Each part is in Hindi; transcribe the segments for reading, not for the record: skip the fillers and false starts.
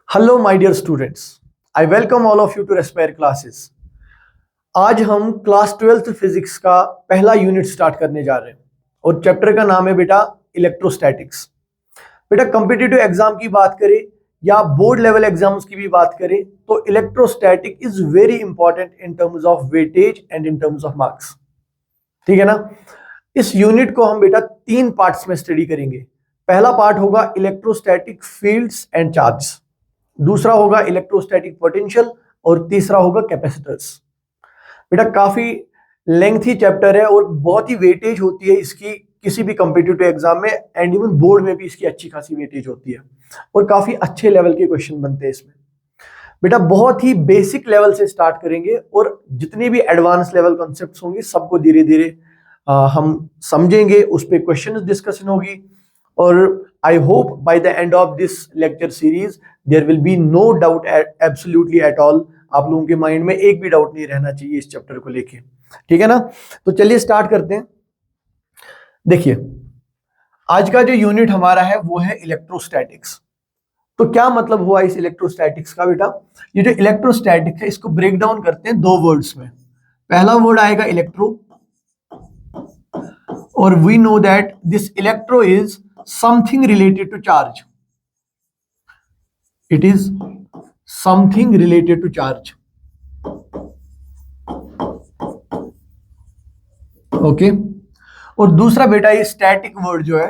Hello my dear students, I welcome all of you to Respire classes. आज हम क्लास 12th फिजिक्स का पहला यूनिट स्टार्ट करने जा रहे हैं और चैप्टर का नाम है बेटा इलेक्ट्रोस्टैटिक्स। बेटा कॉम्पिटिटिव एग्जाम की बात करें या बोर्ड लेवल एग्जाम्स की भी बात करें तो electrostatic is very important in terms of weightage and in terms of marks. ठीक है ना। इस यूनिट को हम बेटा तीन पार्ट्स में स्टडी करेंगे। पहला पार्ट होगा इलेक्ट्रोस्टैटिक फील्ड्स एंड चार्ज, दूसरा होगा इलेक्ट्रोस्टैटिक पोटेंशियल और तीसरा होगा कैपेसिटर्स। बेटा काफी लेंथी चैप्टर है और बहुत ही वेटेज होती है इसकी किसी भी कॉम्पिटिटिव एग्जाम में, एंड इवन बोर्ड में भी इसकी अच्छी खासी वेटेज होती है और काफी अच्छे लेवल के क्वेश्चन बनते हैं इसमें। बेटा बहुत ही बेसिक लेवल से स्टार्ट करेंगे और जितने भी एडवांस लेवल कॉन्सेप्ट्स होंगे सबको धीरे धीरे हम समझेंगे, उस पर क्वेश्चन डिस्कशन होगी और I hope by the end of this lecture series there will be no doubt absolutely at all. आप लोगों के माइंड में एक भी डाउट नहीं रहना चाहिए इस चैप्टर को लेके। ठीक है ना। तो चलिए स्टार्ट करते हैं। देखिए आज का जो यूनिट हमारा है वो है इलेक्ट्रोस्टैटिक्स। तो क्या मतलब हुआ इस इलेक्ट्रोस्टैटिक्स का बेटा? ये जो इलेक्ट्रोस्टैटिक है इसको ब्रेक डाउन करते हैं दो वर्ड्स में। पहला वर्ड आएगा इलेक्ट्रो, और we know that this electro is something related to charge. It is something related to charge. Okay और दूसरा बेटा ये स्टैटिक वर्ड जो है,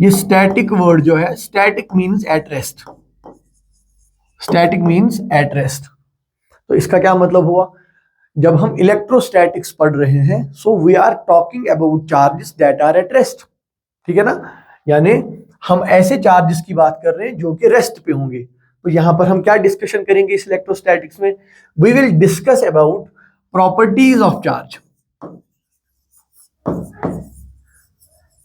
ये स्टैटिक वर्ड जो है, static means at rest. Static means at rest. तो इसका क्या मतलब हुआ? जब हम इलेक्ट्रोस्टैटिक्स पढ़ रहे हैं so we are talking about charges that are at rest. ठीक है ना। यानी हम ऐसे चार्जेस की बात कर रहे हैं जो कि रेस्ट पे होंगे। तो यहां पर हम क्या डिस्कशन करेंगे इस इलेक्ट्रोस्टैटिक्स में? We will discuss about properties of charge.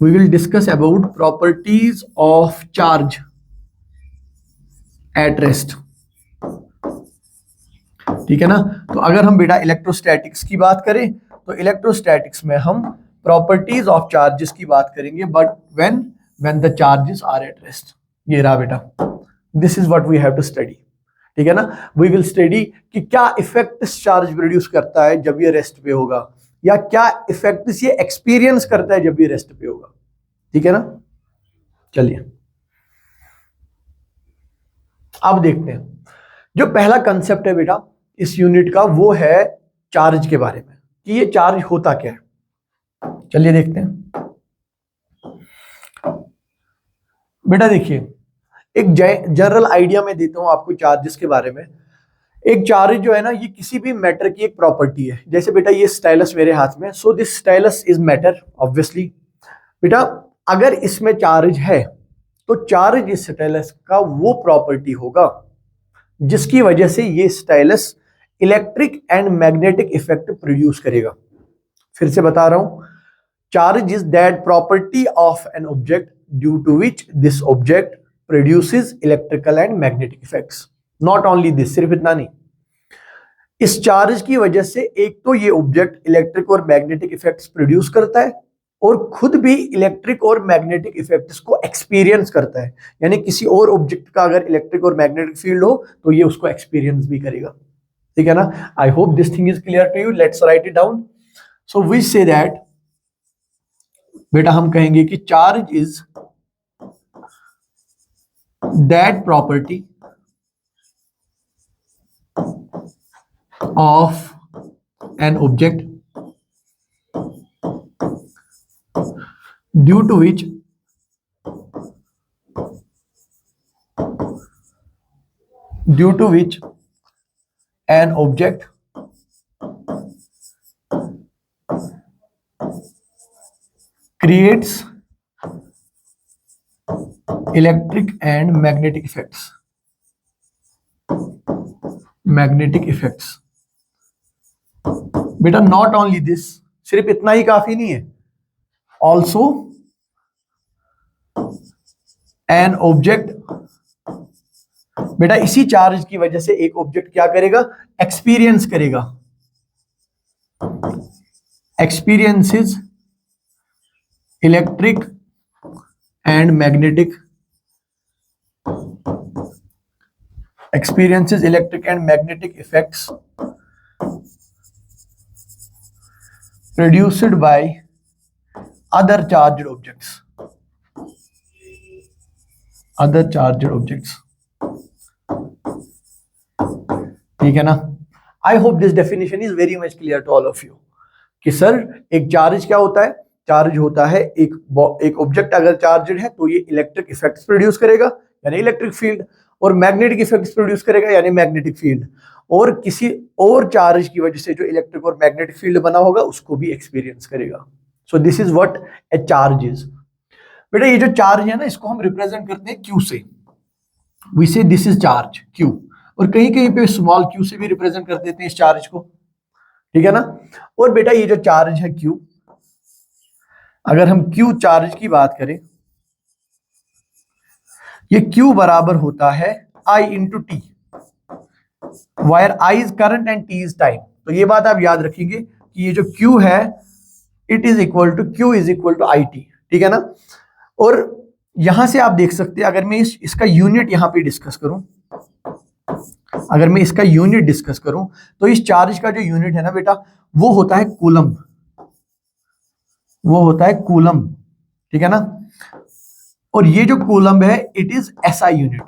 We will discuss about properties of charge at rest. ठीक है ना। तो अगर हम बेटा इलेक्ट्रोस्टैटिक्स की बात करें तो इलेक्ट्रोस्टैटिक्स में हम प्रॉपर्टीज ऑफ चार्जेस की बात करेंगे, but when the charges are at rest. ये रहा बेटा, this is what we have to study. ठीक है ना। वी विल स्टडी कि क्या इफेक्ट चार्ज प्रोड्यूस करता है जब ये रेस्ट पे होगा, या क्या इफेक्ट ये एक्सपीरियंस करता है जब ये रेस्ट पे होगा। ठीक है ना। चलिए अब देखते हैं जो पहला कंसेप्ट है बेटा इस यूनिट का, वो है चार्ज के बारे में कि ये चार्ज होता क्या है। चलिए देखते हैं। बेटा देखिए एक जनरल आइडिया मैं देता हूं आपको चार्जेस के बारे में। एक चार्ज जो है ना ये किसी भी मैटर की एक प्रॉपर्टी है। जैसे बेटा ये स्टाइलस मेरे हाथ में, so this stylus is matter obviously. बेटा अगर इसमें चार्ज है तो चार्ज इस स्टाइलस का वो प्रॉपर्टी होगा जिसकी वजह से ये stylus electric and magnetic effect produce करेगा। फिर से बता रहा हूं, charge is that property of an object due to which this object produces electrical and magnetic effects. Not only this, सिर्फ इतना नहीं, इस चार्ज की वजह से एक तो ये ऑब्जेक्ट इलेक्ट्रिक और मैग्नेटिक इफेक्ट्स प्रोड्यूस करता है और खुद भी इलेक्ट्रिक और मैग्नेटिक इफेक्ट्स को एक्सपीरियंस करता है। यानी किसी और ऑब्जेक्ट का अगर इलेक्ट्रिक और मैग्नेटिक फील्ड हो तो ये उसको एक्सपीरियंस भी करेगा। ठीक है ना। I hope this thing is clear to you. Let's write it down. So we say that बेटा हम कहेंगे कि charge is that property of an object due to which an object creates electric and magnetic effects. बेटा नॉट ओनली दिस, सिर्फ इतना ही काफी नहीं है, ऑल्सो एन ऑब्जेक्ट। बेटा इसी चार्ज की वजह से एक ऑब्जेक्ट क्या करेगा? एक्सपीरियंस करेगा। Experiences electric and magnetic experiences electric and magnetic effects produced by other charged objects. Other charged objects. ठीक है ना? I hope this definition is very much clear to all of you. कि सर एक चार्ज क्या होता है? चार्ज होता है एक ऑब्जेक्ट अगर चार्जड है तो ये इलेक्ट्रिक इफेक्ट्स प्रोड्यूस करेगा यानी इलेक्ट्रिक फील्ड, और मैग्नेटिक इफेक्ट्स प्रोड्यूस करेगा यानी मैग्नेटिक फील्ड, और किसी और चार्ज की वजह से जो इलेक्ट्रिक और मैग्नेटिक फील्ड बना होगा उसको भी एक्सपीरियंस करेगा. So this is what A charge is. बेटा ये जो चार्ज है ना इसको हम रिप्रेजेंट करते हैं क्यू से. वी से दिस इज चार्ज क्यू, और कहीं कहीं पे स्मॉल क्यू से भी रिप्रेजेंट कर देते हैं इस चार्ज को. ठीक है ना? और बेटा ये जो चार्ज है क्यू, अगर हम क्यू चार्ज की बात करें, ये क्यू बराबर होता है I into T, where I is current and T is time. तो ये बात आप याद रखेंगे कि ये जो क्यू है it is equal to q is equal to I t. ठीक है ना? और यहां से आप देख सकते हैं, अगर मैं इसका यूनिट यहां पे डिस्कस करूं, अगर मैं इसका यूनिट डिस्कस करूं तो इस चार्ज का जो यूनिट है ना बेटा वो होता है कूलम. वो होता है कूलम. ठीक है ना? और ये जो कूलम है इट इज एसआई यूनिट.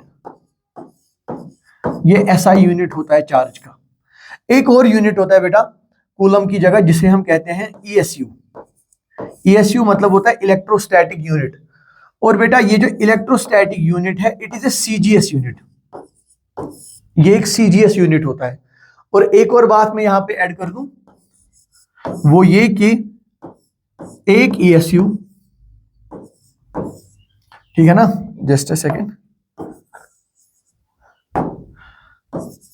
ये एसआई यूनिट होता है चार्ज का. एक और यूनिट होता है बेटा कूलम की जगह जिसे हम कहते हैं ईएसयू. ईएसयू मतलब होता है इलेक्ट्रोस्टैटिक यूनिट. और बेटा ये जो इलेक्ट्रोस्टैटिक यूनिट है it is a CGS unit. ये एक सीजीएस यूनिट होता है. और एक और बात मैं यहां पे ऐड कर दूं, वो ये कि एक ईएसयू, ठीक है ना, just a second,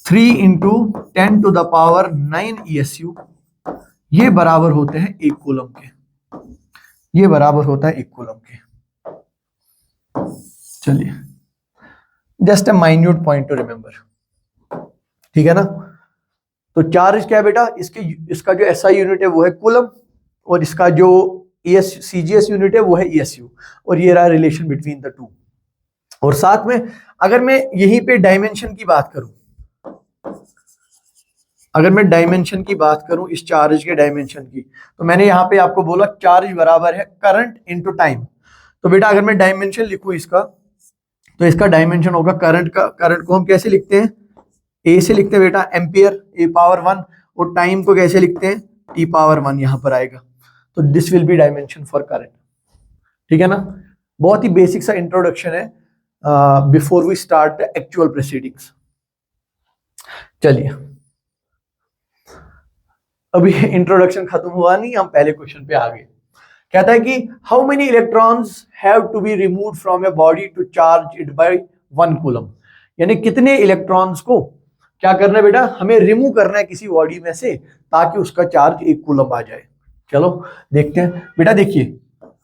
3 into 10 to the power 9 ESU, ये बराबर होते हैं एक कूलम के. ये बराबर होता है एक कूलम के. चलिए, just a minute point two remember. ठीक है ना? तो चार्ज क्या है बेटा, इसका जो एसआई यूनिट है वो है कूलम, और इसका जो सीजीएस यूनिट है वो है ईएसयू, और ये रहा रिलेशन बिटवीन द टू. और साथ में अगर मैं यहीं पे डायमेंशन की बात करूं, अगर मैं डायमेंशन की बात करूं इस चार्ज के डायमेंशन की, तो मैंने यहां पे आपको बोला चार्ज बराबर है करंट इनटू टाइम. तो बेटा अगर मैं डायमेंशन लिखूं इसका, तो इसका डायमेंशन होगा करंट का. करंट को हम कैसे लिखते हैं? ए से लिखते हैं बेटा एम्पियर, ए पावर 1, और टाइम को कैसे लिखते हैं? टी पावर 1 यहां पर आएगा. तो this will be dimension for current. ठीक है ना? बहुत ही बेसिक सा इंट्रोडक्शन है before we start the actual proceedings. चलिए, अभी इंट्रोडक्शन खत्म हुआ नहीं, हम पहले क्वेश्चन पे आ गए. कहता है कि how many electrons have to be removed from a body to charge it by 1 coulomb. यानी कितने इलेक्ट्रॉन्स को क्या करना है बेटा, हमें रिमूव करना है किसी बॉडी में से ताकि उसका चार्ज 1 कूलम आ जाए. चलो देखते हैं. बेटा देखिए,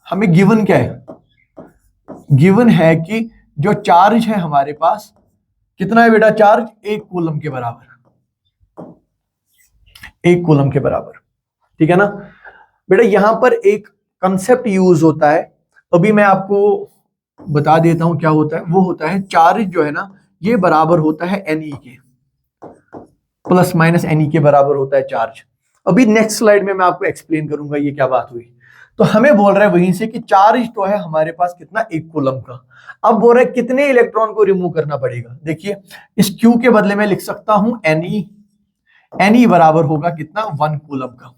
हमें गिवन क्या है? गिवन है कि जो चार्ज है हमारे पास कितना है बेटा? चार्ज 1 कूलम के बराबर. 1 कूलम के बराबर. ठीक है ना? बेटा यहां पर एक कंसेप्ट यूज होता है, अभी मैं आपको बता देता हूं क्या होता है. वो होता है चार्ज जो है ना ये बराबर होता है एनई के, प्लस माइनस एनई के बराबर होता है चार्ज. अभी नेक्स्ट स्लाइड में मैं आपको एक्सप्लेन करूंगा ये क्या बात हुई. तो हमें बोल रहा है वहीं से कि चार्ज तो है हमारे पास कितना? 1 कूलम का. अब बोल रहा है कितने इलेक्ट्रॉन को रिमूव करना पड़ेगा. देखिए, इस क्यू के बदले में लिख सकता हूं एनई. एनई बराबर होगा कितना? 1 कूलम का.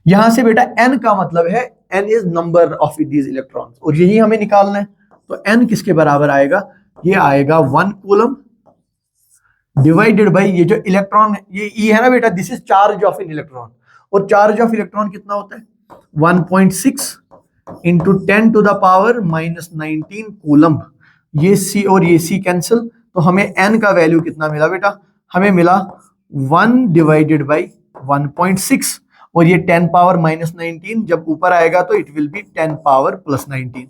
यहां से बेटा एन का मतलब है n is number of these electrons, और यही हमें निकालना है. तो एन किसके बराबर आएगा? ये आएगा 1 कूलम डिवाइडेड बाई ये जो इलेक्ट्रॉन है, ये ई है ना बेटा, this is charge of an electron. और चार्ज ऑफ इलेक्ट्रॉन कितना होता है? 1.6 into 10 to the power -19 coulomb. ये सी और ये सी कैंसिल, तो हमें एन का वैल्यू कितना मिला बेटा? हमें मिला 1 डिवाइडेड बाई 1.6, और ये 10 पावर -19 जब ऊपर आएगा तो इट विल बी 10 पावर +19.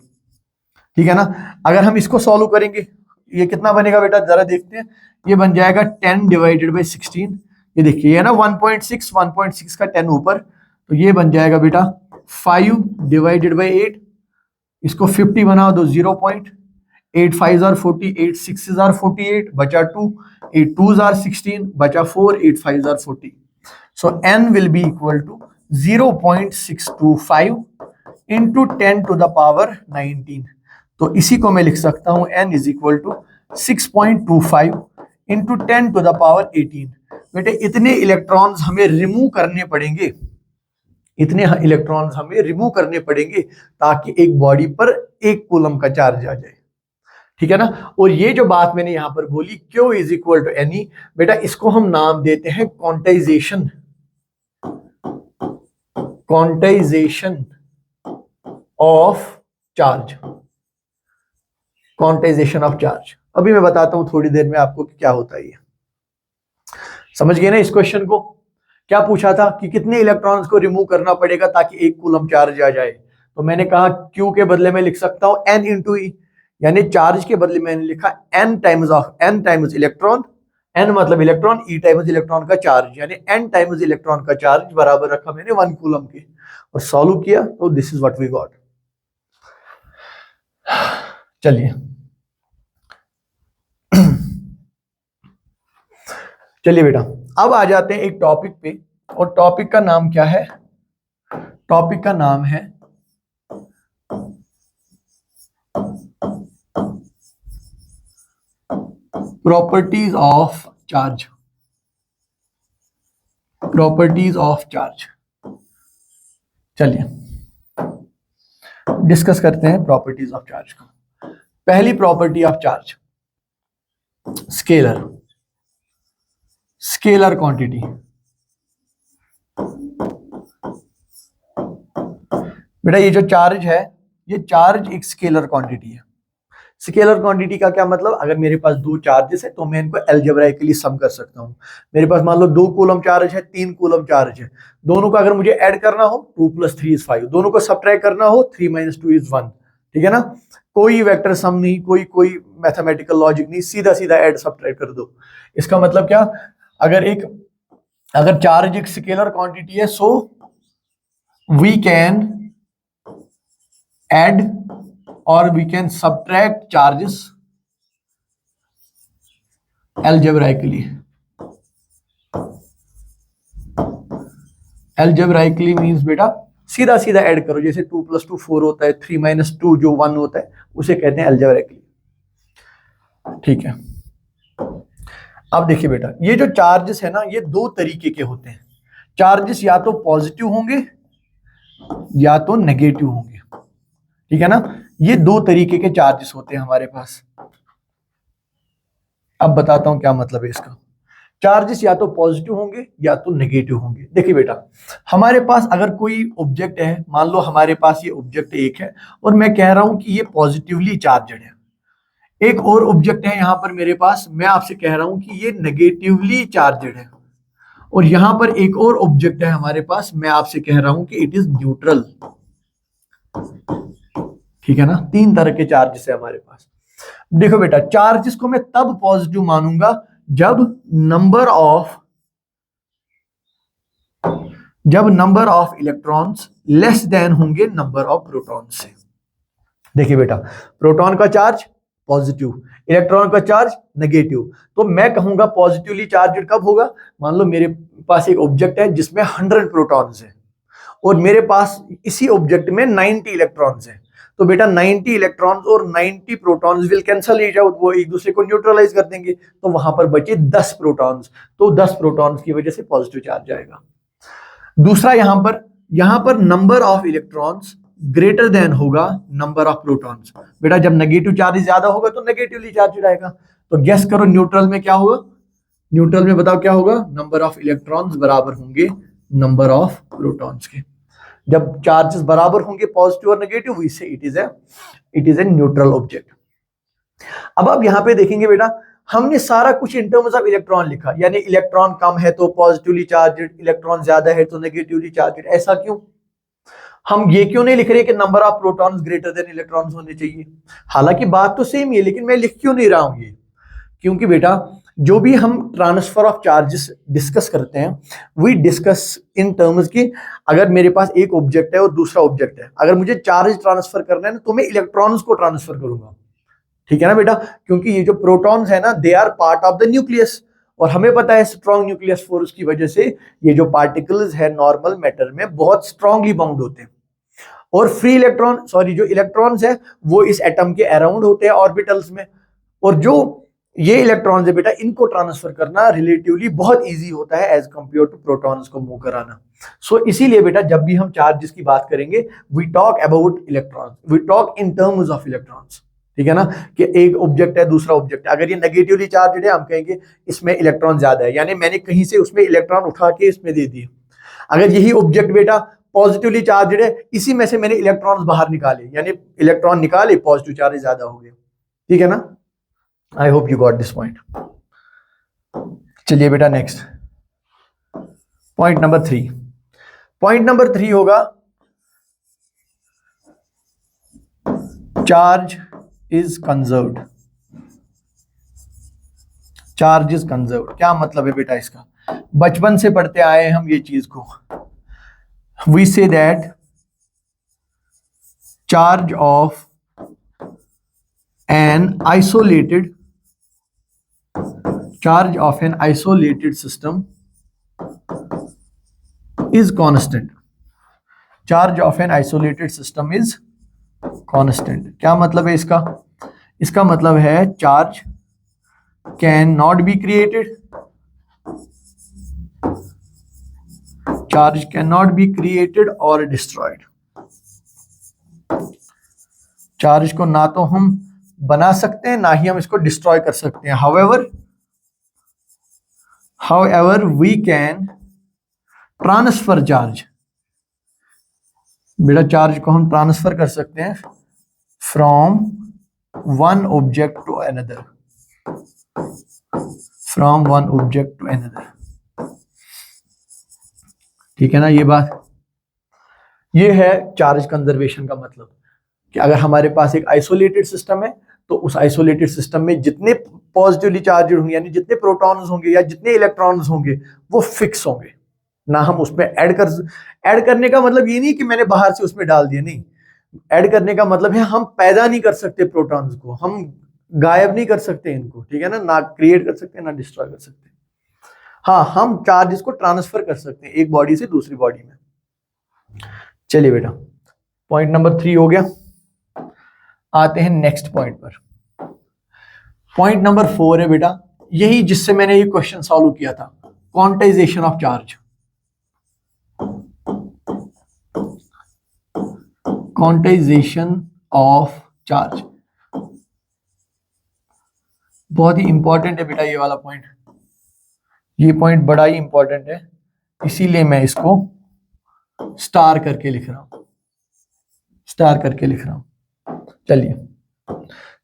ठीक है ना? अगर हम इसको सॉल्व करेंगे ये कितना बनेगा बेटा, जरा देखते हैं. ये बन जाएगा 10 डिवाइडेड बाई 16. ये देखिए ये ना 1.6 का 10 ऊपर, तो ये बन जाएगा बेटा 5 डिवाइडेड बाई 8. इसको 50 बनाओ तो 0.8 8 5 आर 40, 8 6 आर 48, बचा 2, 8 2 आर 16, बचा 4, 8 5 are 40. So n will be equal to 0.625 into 10 to the power 19. तो इसी को मैं लिख सकता हूं n is equal to 6.25 into 10 to the power 18. बेटे इतने इलेक्ट्रॉन्स हमें रिमूव करने पड़ेंगे, इतने इलेक्ट्रॉन्स हमें रिमूव करने पड़ेंगे ताकि एक बॉडी पर 1 कूलम का चार्ज आ जाए, ठीक है ना। और ये जो बात मैंने यहां पर बोली Q is equal to n, बेटा इसको हम नाम देते हैं quantization, quantization of charge, quantization of charge. अभी मैं बताता हूं थोड़ी देर में आपको क्या होता है। ये समझ गए ना इस क्वेश्चन को? क्या पूछा था कि कितने इलेक्ट्रॉन्स को रिमूव करना पड़ेगा ताकि 1 कूलम चार्ज आ जाए। तो मैंने कहा Q के बदले में लिख सकता हूं N इंटू E, यानी चार्ज के बदले मैंने लिखा N टाइम्स इलेक्ट्रॉन, N मतलब इलेक्ट्रॉन, E टाइम्स इलेक्ट्रॉन का चार्ज, यानी N टाइम्स इलेक्ट्रॉन का चार्ज बराबर रखा मैंने 1 कूलम के, और सॉल्व किया तो this is what we got. चलिए चलिए बेटा, अब आ जाते हैं एक टॉपिक पे, और टॉपिक का नाम क्या है? टॉपिक का नाम है properties of charge, properties of charge. चलिए डिस्कस करते हैं प्रॉपर्टीज ऑफ चार्ज को। पहली property of charge, scalar, scalar quantity. बेटा ये जो चार्ज है, ये चार्ज एक स्केलर क्वांटिटी है। स्केलर क्वांटिटी का क्या मतलब? अगर मेरे पास 2 चार्जेस है तो मैं इनको अलजेब्राइकली सम कर सकता हूं। मेरे पास मान लो 2 कूलम चार्ज है, 3 कूलम चार्ज है, दोनों को अगर मुझे ऐड करना हो 2 + 3 = 5, दोनों को सब्ट्रैक्ट करना हो 3 - 2 = 1, ठीक है ना। कोई वेक्टर सम नहीं, कोई मैथमेटिकल लॉजिक नहीं, सीधा सीधा ऐड सब्ट्रैक्ट कर दो। इसका मतलब क्या? अगर चार्ज एक स्केलर क्वांटिटी है, सो वी कैन ऐड और we can subtract charges algebraically. algebraically means बेटा सीधा सीधा ऐड करो, जैसे 2 + 2 4 होता है, 3 - 2 जो 1 होता है उसे कहते हैं algebraically, ठीक है। अब देखिए बेटा, ये जो चार्जेस है ना, ये 2 तरीके के होते हैं। चार्जेस या तो पॉजिटिव होंगे या तो नेगेटिव होंगे, ठीक है ना। ये 2 तरीके के चार्जेस होते हैं हमारे पास। अब बताता हूं क्या मतलब है इसका। चार्जेस या तो पॉजिटिव होंगे या तो नेगेटिव होंगे। देखिए बेटा, हमारे पास अगर कोई ऑब्जेक्ट है, मान लो हमारे पास ये ऑब्जेक्ट एक है और मैं कह रहा हूं कि ये पॉजिटिवली चार्जड है। एक और ऑब्जेक्ट है यहां पर मेरे पास, मैं आपसे कह रहा हूं कि ये नेगेटिवली चार्जड है। और यहां पर एक और ऑब्जेक्ट है हमारे पास, मैं आपसे कह रहा हूं कि इट इज न्यूट्रल, ठीक है ना। 3 तरह के चार्जेस है हमारे पास। देखो बेटा, चार्जेस को मैं तब पॉजिटिव मानूंगा जब number of electrons less than होंगे नंबर ऑफ प्रोटॉन्स से। देखिए बेटा, प्रोटॉन का चार्ज पॉजिटिव, इलेक्ट्रॉन का चार्ज नेगेटिव, तो मैं कहूंगा पॉजिटिवली चार्ज कब होगा? मान लो मेरे पास एक ऑब्जेक्ट है जिसमें 100 प्रोटॉन्स है और मेरे पास इसी ऑब्जेक्ट में 90 इलेक्ट्रॉन्स हैं। तो बेटा 90 इलेक्ट्रॉन्स और 90 protons will cancel each out, वो एक दूसरे को न्यूट्रलाइज कर देंगे, तो वहां पर बचे 10 प्रोटॉन्स। तो 10 प्रोटॉन्स की वजह से पॉजिटिव चार्ज आएगा। दूसरा, यहां पर number of electrons greater than होगा नंबर ऑफ प्रोटॉन्स। बेटा जब नेगेटिव चार्ज ज्यादा होगा तो नेगेटिवली चार्ज आएगा। तो गेस करो न्यूट्रल में क्या होगा? न्यूट्रल में बताओ क्या होगा? नंबर ऑफ इलेक्ट्रॉन्स बराबर होंगे नंबर ऑफ प्रोटॉन्स के। जब चार्जेस बराबर होंगे पॉजिटिव और negative, we say it is a neutral object. अब आप यहां पे देखेंगे बेटा, हमने सारा कुछ इन टर्म्स ऑफ इलेक्ट्रॉन लिखा, यानी इलेक्ट्रॉन कम है तो पॉजिटिवली चार्जड, इलेक्ट्रॉन ज्यादा है तो नेगेटिवली चार्जड। ऐसा क्यों? हम ये क्यों नहीं लिख रहे कि number of protons greater than electrons होने चाहिए? हालांकि बात तो सेम ही है, लेकिन मैं लिख क्यों नहीं रहा हूं ये? क्योंकि बेटा जो भी हम ट्रांसफर ऑफ चार्जेस डिस्कस करते हैं, वी डिस्कस इन टर्म्स की, अगर मेरे पास एक ऑब्जेक्ट है और दूसरा ऑब्जेक्ट है, अगर मुझे चार्ज ट्रांसफर करना है ना, तो मैं इलेक्ट्रॉन्स को ट्रांसफर करूंगा, ठीक है ना बेटा, क्योंकि ये जो प्रोटॉन्स है ना they are part of the nucleus, और हमें पता है स्ट्रॉन्ग न्यूक्लियस फोर्स की वजह से ये जो पार्टिकल्स है नॉर्मल मैटर में बहुत स्ट्रांगली बाउंड होते हैं, और फ्री इलेक्ट्रॉन सॉरी जो इलेक्ट्रॉन्स है वो इस एटम के अराउंड होते हैं ऑर्बिटल्स में, और जो ये इलेक्ट्रॉन्स है बेटा इनको ट्रांसफर करना रिलेटिवली बहुत इजी होता है एज कंपेयर टू प्रोटॉन्स को मूव कराना। सो इसीलिए बेटा जब भी हम चार्जेस की बात करेंगे we talk about electrons, we talk in terms of electrons, ठीक है ना, कि एक ऑब्जेक्ट है दूसरा ऑब्जेक्ट है, अगर ये नेगेटिवली चार्ज है हम कहेंगे इसमें इलेक्ट्रॉन ज्यादा है, यानी मैंने कहीं से उसमें इलेक्ट्रॉन उठा के इसमें दे दिए। अगर यही ऑब्जेक्ट बेटा पॉजिटिवली चार्ज है, इसी में से मैंने इलेक्ट्रॉन्स बाहर निकाले, यानी इलेक्ट्रॉन निकाले पॉजिटिव चार्ज ज्यादा हो गए, ठीक है ना। I hope you got this point. चलिए बेटा next point number 3। Point number 3 होगा charge is conserved. Charge is conserved क्या मतलब है बेटा इसका, बचपन से पढ़ते आए हैं हम ये चीज को। We say that charge of an isolated system is constant. Charge of an isolated system is constant. क्या मतलब है इसका, इसका मतलब है charge can not be created, charge can not be created और डिस्ट्रॉयड। चार्ज को ना तो हम बना सकते हैं ना ही हम इसको डिस्ट्रॉय कर सकते हैं। however we can transfer charge, बेटा चार्ज को हम ट्रांसफर कर सकते हैं from one object to another, from one object to another, ठीक है ना। ये बात ये है चार्ज कंजर्वेशन का मतलब, कि अगर हमारे पास एक आइसोलेटेड सिस्टम है तो उस आइसोलेटेड सिस्टम में जितने पॉजिटिवली चार्ज होंगे यानी जितने प्रोटॉन्स होंगे या जितने इलेक्ट्रॉन्स होंगे वो फिक्स होंगे, ना हम उसमें ऐड करने का मतलब ये नहीं कि मैंने बाहर से उसमें डाल दिया, नहीं, ऐड करने का मतलब है हम पैदा नहीं कर सकते प्रोटॉन्स को, हम गायब नहीं कर सकते इनको, ठीक है ना क्रिएट कर सकते ना डिस्ट्रॉय कर सकते। हाँ, हम चार्जेस को ट्रांसफर कर सकते हैं एक बॉडी से दूसरी बॉडी में। चलिए बेटा पॉइंट नंबर 3 हो गया। आते हैं नेक्स्ट पॉइंट पर। पॉइंट नंबर 4 है बेटा यही जिससे मैंने ये क्वेश्चन सॉल्व किया था, quantization of charge. Quantization of charge बहुत ही इंपॉर्टेंट है बेटा ये वाला पॉइंट, ये पॉइंट बड़ा ही इंपॉर्टेंट है, इसीलिए मैं इसको स्टार करके लिख रहा हूं, स्टार करके लिख रहा हूं। चलिए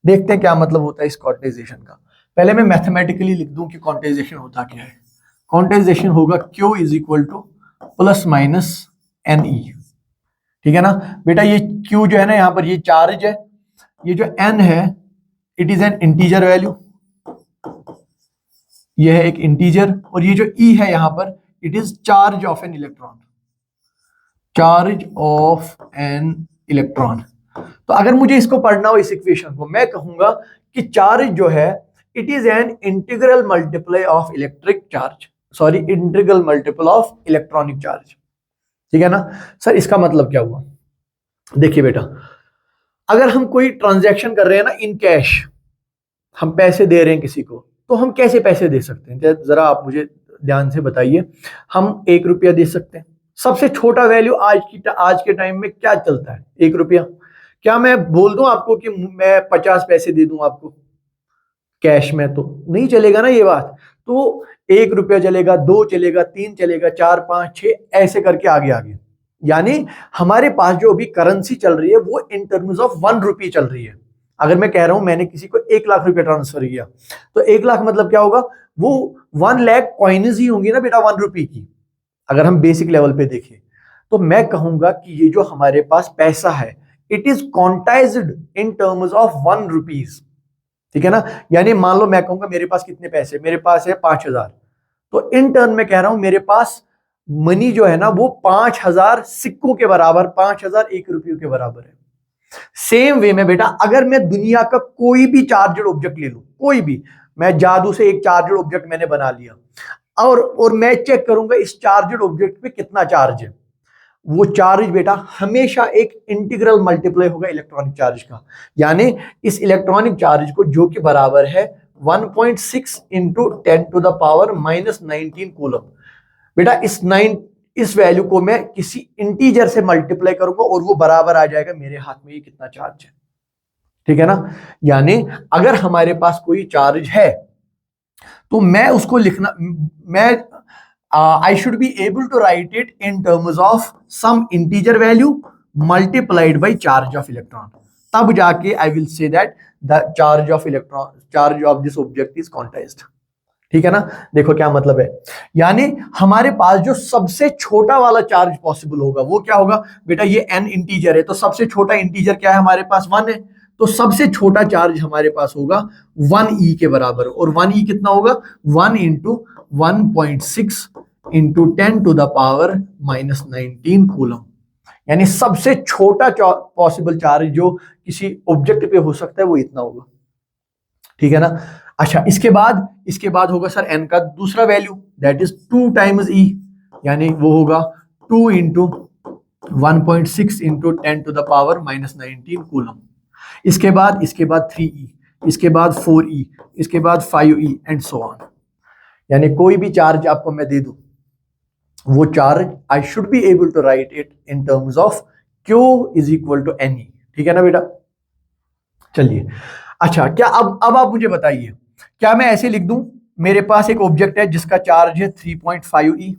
देखते हैं क्या मतलब होता है इस क्वांटाइजेशन का। पहले मैं मैथमेटिकली लिख दूं कि क्वांटाइजेशन होता क्या है। क्वांटाइजेशन होगा Q is equal two plus minus NE, ठीक है ना बेटा। ये Q जो है ना यहाँ पर ये चार्ज है, ये जो N है it is an integer value, ये है एक इंटीजर, और ये जो E है यहाँ पर it is charge of an electron, charge of an electron. तो अगर मुझे इसको पढ़ना हो इस इक्वेशन को, मैं कहूंगा कि चार्ज जो है it is an integral multiply of electric charge, sorry integral multiple of electronic charge, ठीक है ना। सर इसका मतलब क्या हुआ, देखिए बेटा अगर हम कोई ट्रांजैक्शन कर रहे हैं ना इन कैश, हम पैसे दे रहे हैं किसी को, तो हम कैसे पैसे दे सकते हैं जरा आप मुझे ध्यान से बताइए। हम 1 रुपया दे सकते हैं, सबसे छोटा वैल्यू आज के टाइम में क्या चलता है, 1 रुपया। क्या मैं बोल दूं आपको कि मैं 50 पैसे दे दूं आपको कैश में, तो नहीं चलेगा ना ये बात। तो 1 रुपया चलेगा, 2 चलेगा, 3 चलेगा, 4, 5, 6 ऐसे करके आगे आगे, यानी हमारे पास जो अभी करेंसी चल रही है वो इन टर्म्स ऑफ 1 रुपी चल रही है। अगर मैं कह रहा हूं मैंने किसी को 1 लाख रुपया ट्रांसफर किया, तो 1 लाख मतलब क्या होगा, वो 1 लाख कॉइन्स ही होंगी ना बेटा 1 रुपी की, अगर हम बेसिक लेवल पे देखें। तो मैं कहूंगा कि ये जो हमारे पास पैसा है it is quantized in terms of 1 rupees, ठीक है ना। यानी मान लो मैं कहूंगा मेरे पास कितने पैसे, मेरे पास है 5000, तो इन टर्न में कह रहा हूं मेरे पास मनी जो है ना वो 5000 सिक्कों के बराबर, 5000 1 रुपये के बराबर है। सेम वे में बेटा अगर मैं दुनिया का कोई भी चार्जड ऑब्जेक्ट ले लूं, कोई भी, मैं जादू से एक चार्जड ऑब्जेक्ट मैंने बना लिया और मैं चेक करूंगा इस चार्जड ऑब्जेक्ट पे कितना चार्ज है, वो चार्ज बेटा हमेशा एक इंटीग्रल मल्टीप्लाई होगा इलेक्ट्रॉनिक चार्ज का, यानी इस इलेक्ट्रॉनिक चार्ज को जो कि बराबर है 1.6 into 10 to the power -19 coulomb. बेटा इस वैल्यू को मैं किसी इंटीजर से मल्टीप्लाई करूंगा और वो बराबर आ जाएगा मेरे हाथ में ये कितना चार्ज है, ठीक है ना। यानी अगर हमारे पास कोई चार्ज है तो मैं उसको लिखना, मैं I should be able to write it in terms of some integer value multiplied by charge of electron. तब जाके I will say that the charge of this object is quantized. ठीक है ना। देखो क्या मतलब है, यानी हमारे पास जो सबसे छोटा वाला चार्ज पॉसिबल होगा वो क्या होगा बेटा, ये n इंटीजर है तो सबसे छोटा इंटीजर क्या है हमारे पास 1 है, तो सबसे छोटा चार्ज हमारे पास होगा 1e के बराबर, और 1e कितना होगा 1 into 1.6 into 10 to the power -19 coulomb, यानी सबसे छोटा पॉसिबल चार्ज जो किसी ऑब्जेक्ट पे हो सकता है वो इतना होगा, ठीक है ना। अच्छा इसके बाद होगा सर n का दूसरा value, that is 2 times e, यानी वो होगा 2 into 1.6 into 10 to the power -19 coulomb. इसके बाद 3e, इसके बाद 4e, इसके बाद 5e एंड सो ऑन। यानी कोई भी चार्ज आपको मैं दे दूं, वो charge I should be able to write it in terms of Q is equal to NE, ठीक है ना बेटा। चलिए अच्छा, क्या अब आप मुझे बताइए, क्या मैं ऐसे लिख दूं, मेरे पास एक ऑब्जेक्ट है जिसका चार्ज है 3.5e?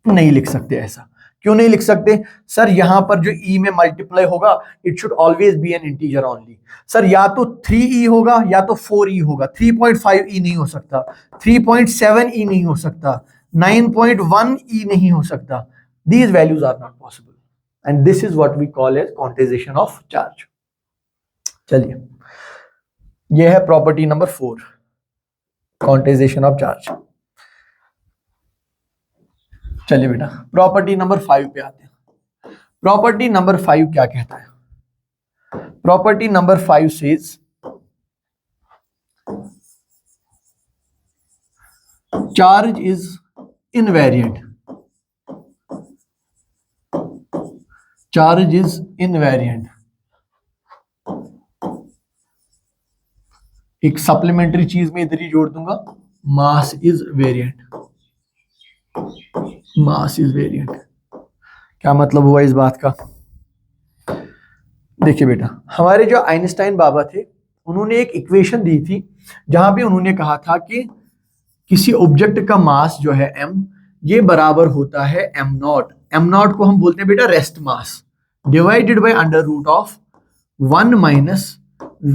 नहीं लिख सकते ऐसा। क्यों नहीं लिख सकते सर, यहां पर जो e में मल्टीप्लाई होगा it should always be N integer only. Sir या तो 3e होगा या तो 4e होगा, 3.5e नहीं हो सकता, 3.7e नहीं हो सकता, 9.1e नहीं हो सकता। These values are not possible and this is what we call as quantization of charge। चलिए यह है property number 4, quantization of charge. चलिए बेटा प्रॉपर्टी नंबर 5 पे आते हैं। प्रॉपर्टी नंबर 5 क्या कहता है? Property number 5 says charge is invariant, charge is invariant. एक सप्लीमेंट्री चीज में इधर ही जोड़ दूंगा, mass is variant, mass is variant. क्या मतलब हुआ इस बात का? देखिए बेटा, हमारे जो आइंस्टाइन बाबा थे उन्होंने एक इक्वेशन दी थी जहां पे उन्होंने कहा था कि किसी ऑब्जेक्ट का मास जो है m, ये बराबर होता है m0। m0 को हम बोलते हैं बेटा rest mass, divided by under root of 1 minus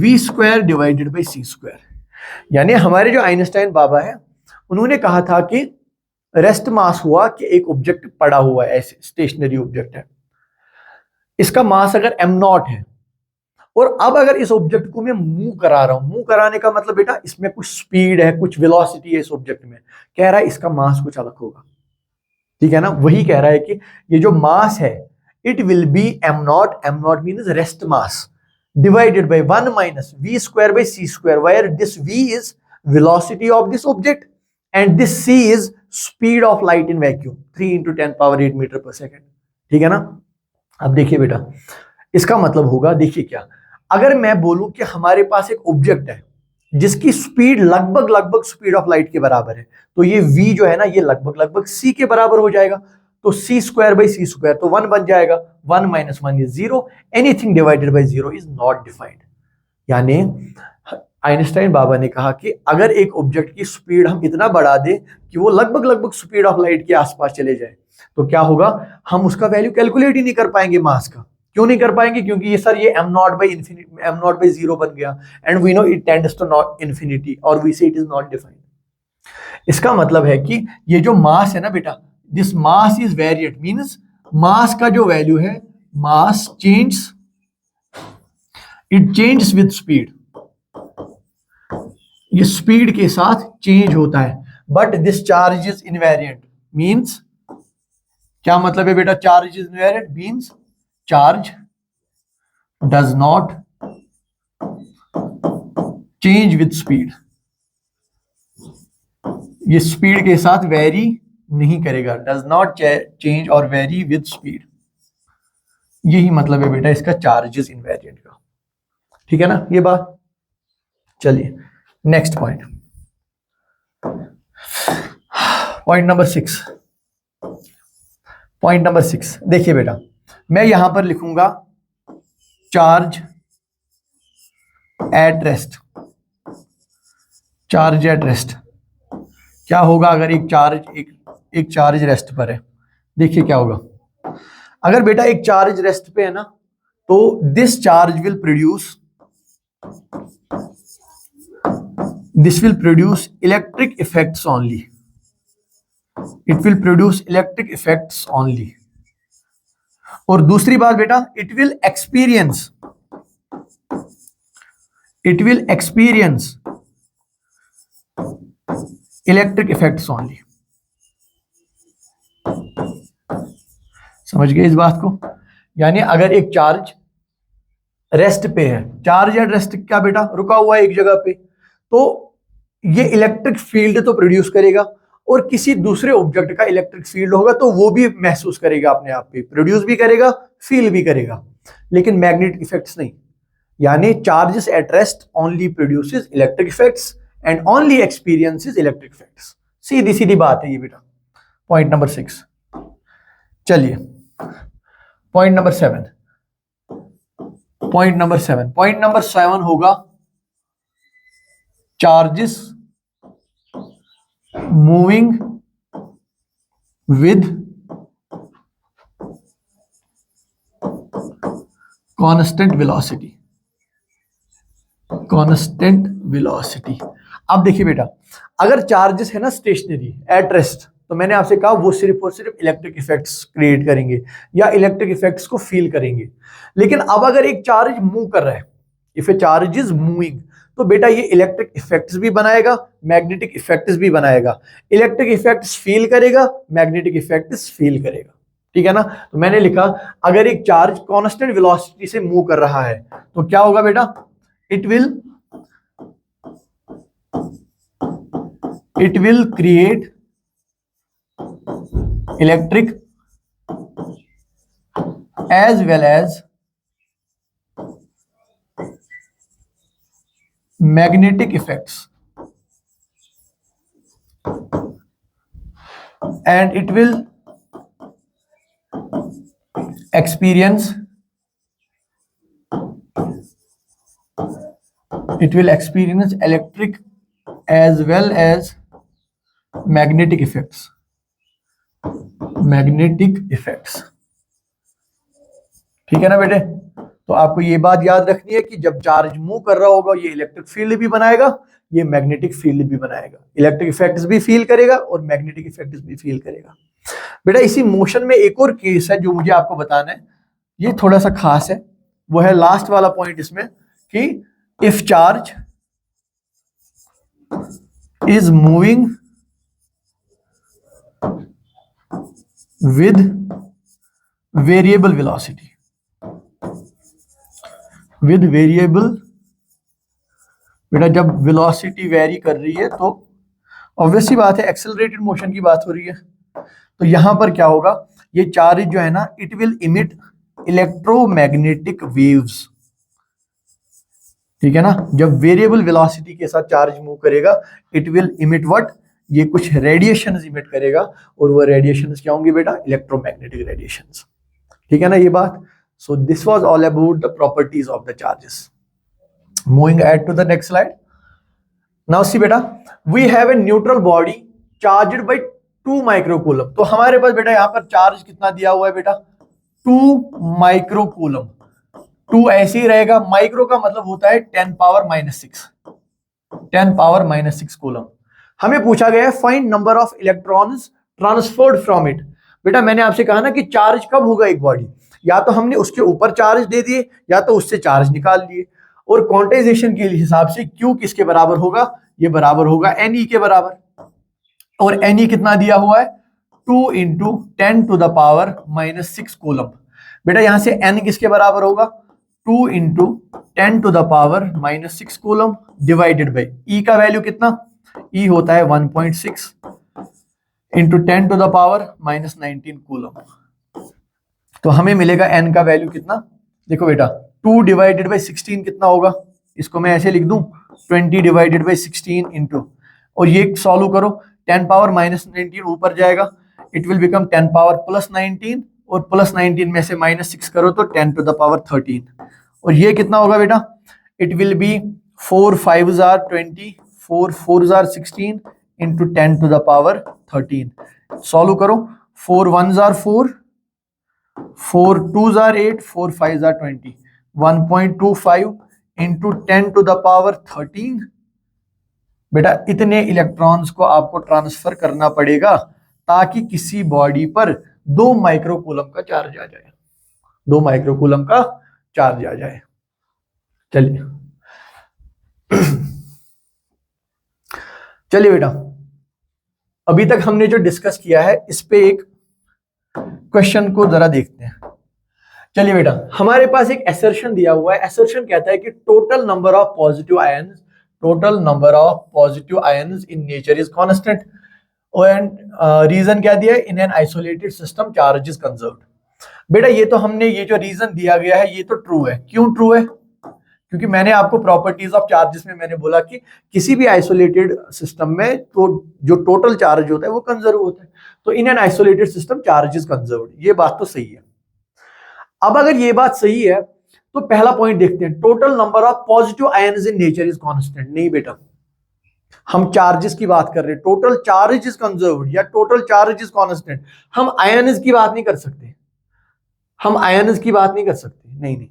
v square divided by c square. यानी हमारे जो आइंस्टाइन बाबा है उन्होंने कहा था कि रेस्ट मास हुआ कि एक ऑब्जेक्ट पड़ा हुआ है, ऐसे स्टेशनरी ऑब्जेक्ट है, इसका मास अगर m0 है, और अब अगर इस ऑब्जेक्ट को मैं मूव करा रहा हूं, मूव कराने का मतलब बेटा इसमें कुछ स्पीड है, कुछ वेलोसिटी है इस ऑब्जेक्ट में, कह रहा है इसका मास कुछ अलग होगा, ठीक है ना। वही कह रहा है कि ये जो मास है it will be m0, m0 means rest mass, divided by 1 minus v square by c square, where this v is velocity of this object and this c is speed of light in vacuum, 3 into 10 power 8 meter per second, ठीक है ना। अब देखिए बेटा इसका मतलब होगा, देखिए क्या, अगर मैं बोलूं कि हमारे पास एक ऑब्जेक्ट है जिसकी स्पीड लगभग स्पीड ऑफ लाइट के बराबर है, तो ये v जो है ना ये लगभग c के बराबर हो जाएगा, तो c square by c square तो 1 बन जाएगा, 1 minus 1 is 0, anything divided by 0 is not defined. यानी आइंस्टाइन बाबा ने कहा कि अगर एक ऑब्जेक्ट की स्पीड हम इतना बढ़ा दें कि वो लगभग स्पीड ऑफ लाइट के आसपास चले जाए, तो क्या होगा, हम उसका वैल्यू कैलकुलेट ही नहीं कर पाएंगे मास का। क्यों नहीं कर पाएंगे? क्योंकि ये सर ये m0 by infinity, m0 by 0 बन गया, and we know it tends to not infinity, और we say it is not defined. इसका मतलब है कि ये जो मास है ना बेटा, this mass is variant, means mass का जो वैल्यू है, mass change, it change with speed, ये स्पीड के साथ चेंज होता है, but this charge is invariant, means क्या मतलब है बेटा charge is invariant, means charge does not change with speed, ये स्पीड के साथ वेरी नहीं करेगा, डज नॉट चेंज और वेरी विद स्पीड, यही मतलब है बेटा इसका चार्जेस इनवेरिएंट का। ठीक है ना ये बात। चलिए next point, point number 6। Point number 6 देखिए बेटा, मैं यहां पर लिखूंगा charge at rest. Charge at rest क्या होगा अगर एक चार्ज रेस्ट पर है। देखिए क्या होगा, अगर बेटा एक चार्ज रेस्ट पे है ना, तो this charge will produce electric effects only, it will produce electric effects only. और दूसरी बात बेटा, it will experience electric effects only. समझ गए इस बात को? यानी अगर एक चार्ज रेस्ट पे है, चार्ज एट रेस्ट क्या बेटा, रुका हुआ है एक जगह पे, तो ये इलेक्ट्रिक फील्ड तो प्रोड्यूस करेगा, और किसी दूसरे ऑब्जेक्ट का इलेक्ट्रिक फील्ड होगा तो वो भी महसूस करेगा अपने आप पे, प्रोड्यूस भी करेगा, फील भी करेगा, लेकिन मैग्नेटिक इफेक्ट्स नहीं। यानी charges at rest only produces electric effects and only experiences electric effects. सीधी सीधी बात है ये बेटा। Point number 6। चलिए पॉइंट नंबर 7। पॉइंट नंबर 7 होगा charges moving with constant velocity. अब देखिए बेटा, अगर चार्जेस है ना स्टेशनरी एट रेस्ट, तो मैंने आपसे कहा वो सिर्फ और सिर्फ इलेक्ट्रिक इफेक्ट्स क्रिएट करेंगे या इलेक्ट्रिक इफेक्ट्स को फील करेंगे। लेकिन अब अगर एक चार्ज मूव कर रहा है, if A charge is moving, तो बेटा ये इलेक्ट्रिक इफेक्ट्स भी बनाएगा, मैग्नेटिक इफेक्ट्स भी बनाएगा। इलेक्ट्रिक इफेक्ट्स फील करेगा, मैग्नेटिक इफेक्ट्स फील करेगा। ठीक है ना? तो मैंने लिखा अगर एक चार्ज कांस्टेंट वेलोसिटी से मूव कर रहा है तो क्या होगा बेटा, it will create electric as well as magnetic effects, and it will experience electric as well as magnetic effects। ठीक है ना बेटे? तो आपको ये बात याद रखनी है कि जब चार्ज मूव कर रहा होगा ये इलेक्ट्रिक फील्ड भी बनाएगा, ये मैग्नेटिक फील्ड भी बनाएगा, इलेक्ट्रिक इफेक्ट्स भी फील करेगा और मैग्नेटिक इफेक्ट्स भी फील करेगा। बेटा इसी मोशन में एक और केस है जो मुझे आपको बताना है, ये थोड़ा सा खास है, वो है लास्ट वाला पॉइंट इसमें कि if charge is moving with variable velocity, with variable, बेटा जब वेलोसिटी वेरी कर रही है तो ऑब्वियस सी बात है एक्सेलरेटेड मोशन की बात हो रही है, तो यहां पर क्या होगा, ये चार्ज जो है ना it will emit electromagnetic waves. ठीक है ना? जब वेरिएबल वेलोसिटी के साथ चार्ज मूव करेगा इट विल इमिट व्हाट, ये कुछ रेडिएशंस इमिट करेगा, और वो रेडिएशंस क्या होंगी बेटा, इलेक्ट्रोमैग्नेटिक रेडिएशंस। ठीक है ना ये बात? So this was all about the properties of the charges. Moving ahead to the next slide. Now see बेटा, we have a neutral body charged by 2 microcoulomb। तो हमारे पास बेटा यहाँ पर चार्ज कितना दिया हुआ है बेटा, 2 माइक्रोकूलम। 2 ऐसे ही रहेगा, माइक्रो का मतलब होता है 10 पावर माइनस 6 कूलम। हमें पूछा गया है find number of electrons transferred from it. बेटा मैंने आपसे कहा ना कि चार्ज कब होगा एक बॉडी, या तो हमने उसके ऊपर चार्ज दे दिए या तो उससे चार्ज निकाल लिए, और क्वांटाइजेशन के हिसाब से Q किसके बराबर होगा, ये बराबर होगा Ne के बराबर, और Ne कितना दिया हुआ है, 2 × 10⁻⁻⁶ कूलम। बेटा यहां से N किसके बराबर होगा, 2 into 10⁻⁻6 coulomb divided by E का वैल्यू कितना, ई होता है 1.6 इंटू 10⁻⁻19 कूलम। तो हमें मिलेगा एन का वैल्यू कितना, देखो बेटा 2 डिवाइडेड बाई 16 कितना होगा, इसको मैं ऐसे लिख दूं 20 डिवाइडेड बाई 16 इंटू, और ये सॉल्व करो 10⁻⁻19 ऊपर जाएगा, इट विल बिकम 10⁻+19 और +19 में से -6 करो तो 10⁻13, और ये कितना होगा बेटा, it will be 4 5s are 20, 4 4s are 16 into 10⁻13। Solve करो 4 1s are 4, 4 2s are 8, 4 5s are 20, 1.25 into 10⁻13। बेटा इतने इलेक्ट्रॉन्स को आपको ट्रांसफर करना पड़ेगा ताकि किसी बॉडी पर 2 माइक्रोकूलम का चार्ज आ जाए, 2 माइक्रोकूलम का चार्ज आ जाए। चलिए चलिए बेटा, अभी तक हमने जो डिस्कस किया है इस पे एक क्वेश्चन को जरा देखते हैं। चलिए बेटा, हमारे पास एक असर्शन दिया हुआ है, असर्शन कहता है कि total number of positive ions, total number of positive ions in nature is constant, and reason क्या दिया है, in an isolated system charge is conserved. बेटा ये तो हमने, ये जो रीजन दिया गया है ये तो ट्रू है, क्यों ट्रू है, क्योंकि मैंने आपको प्रॉपर्टीज ऑफ चार्जेस में मैंने बोला कि किसी भी आइसोलेटेड सिस्टम में तो जो टोटल चार्ज होता है वो कंजर्व होता है, तो इन an isolated system charge is conserved, ये बात तो सही है। अब अगर ये बात सही है तो पहला पॉइंट देखते हैं, total number of positive ions in nature is constant. नहीं बेटा, हम चार्जेस की बात कर रहे हैं, टोटल चार्ज इज कंजर्व्ड या टोटल चार्ज इज कांस्टेंट, हम आयंस की बात नहीं कर सकते, हम आयंस की बात नहीं कर सकते, नहीं नहीं।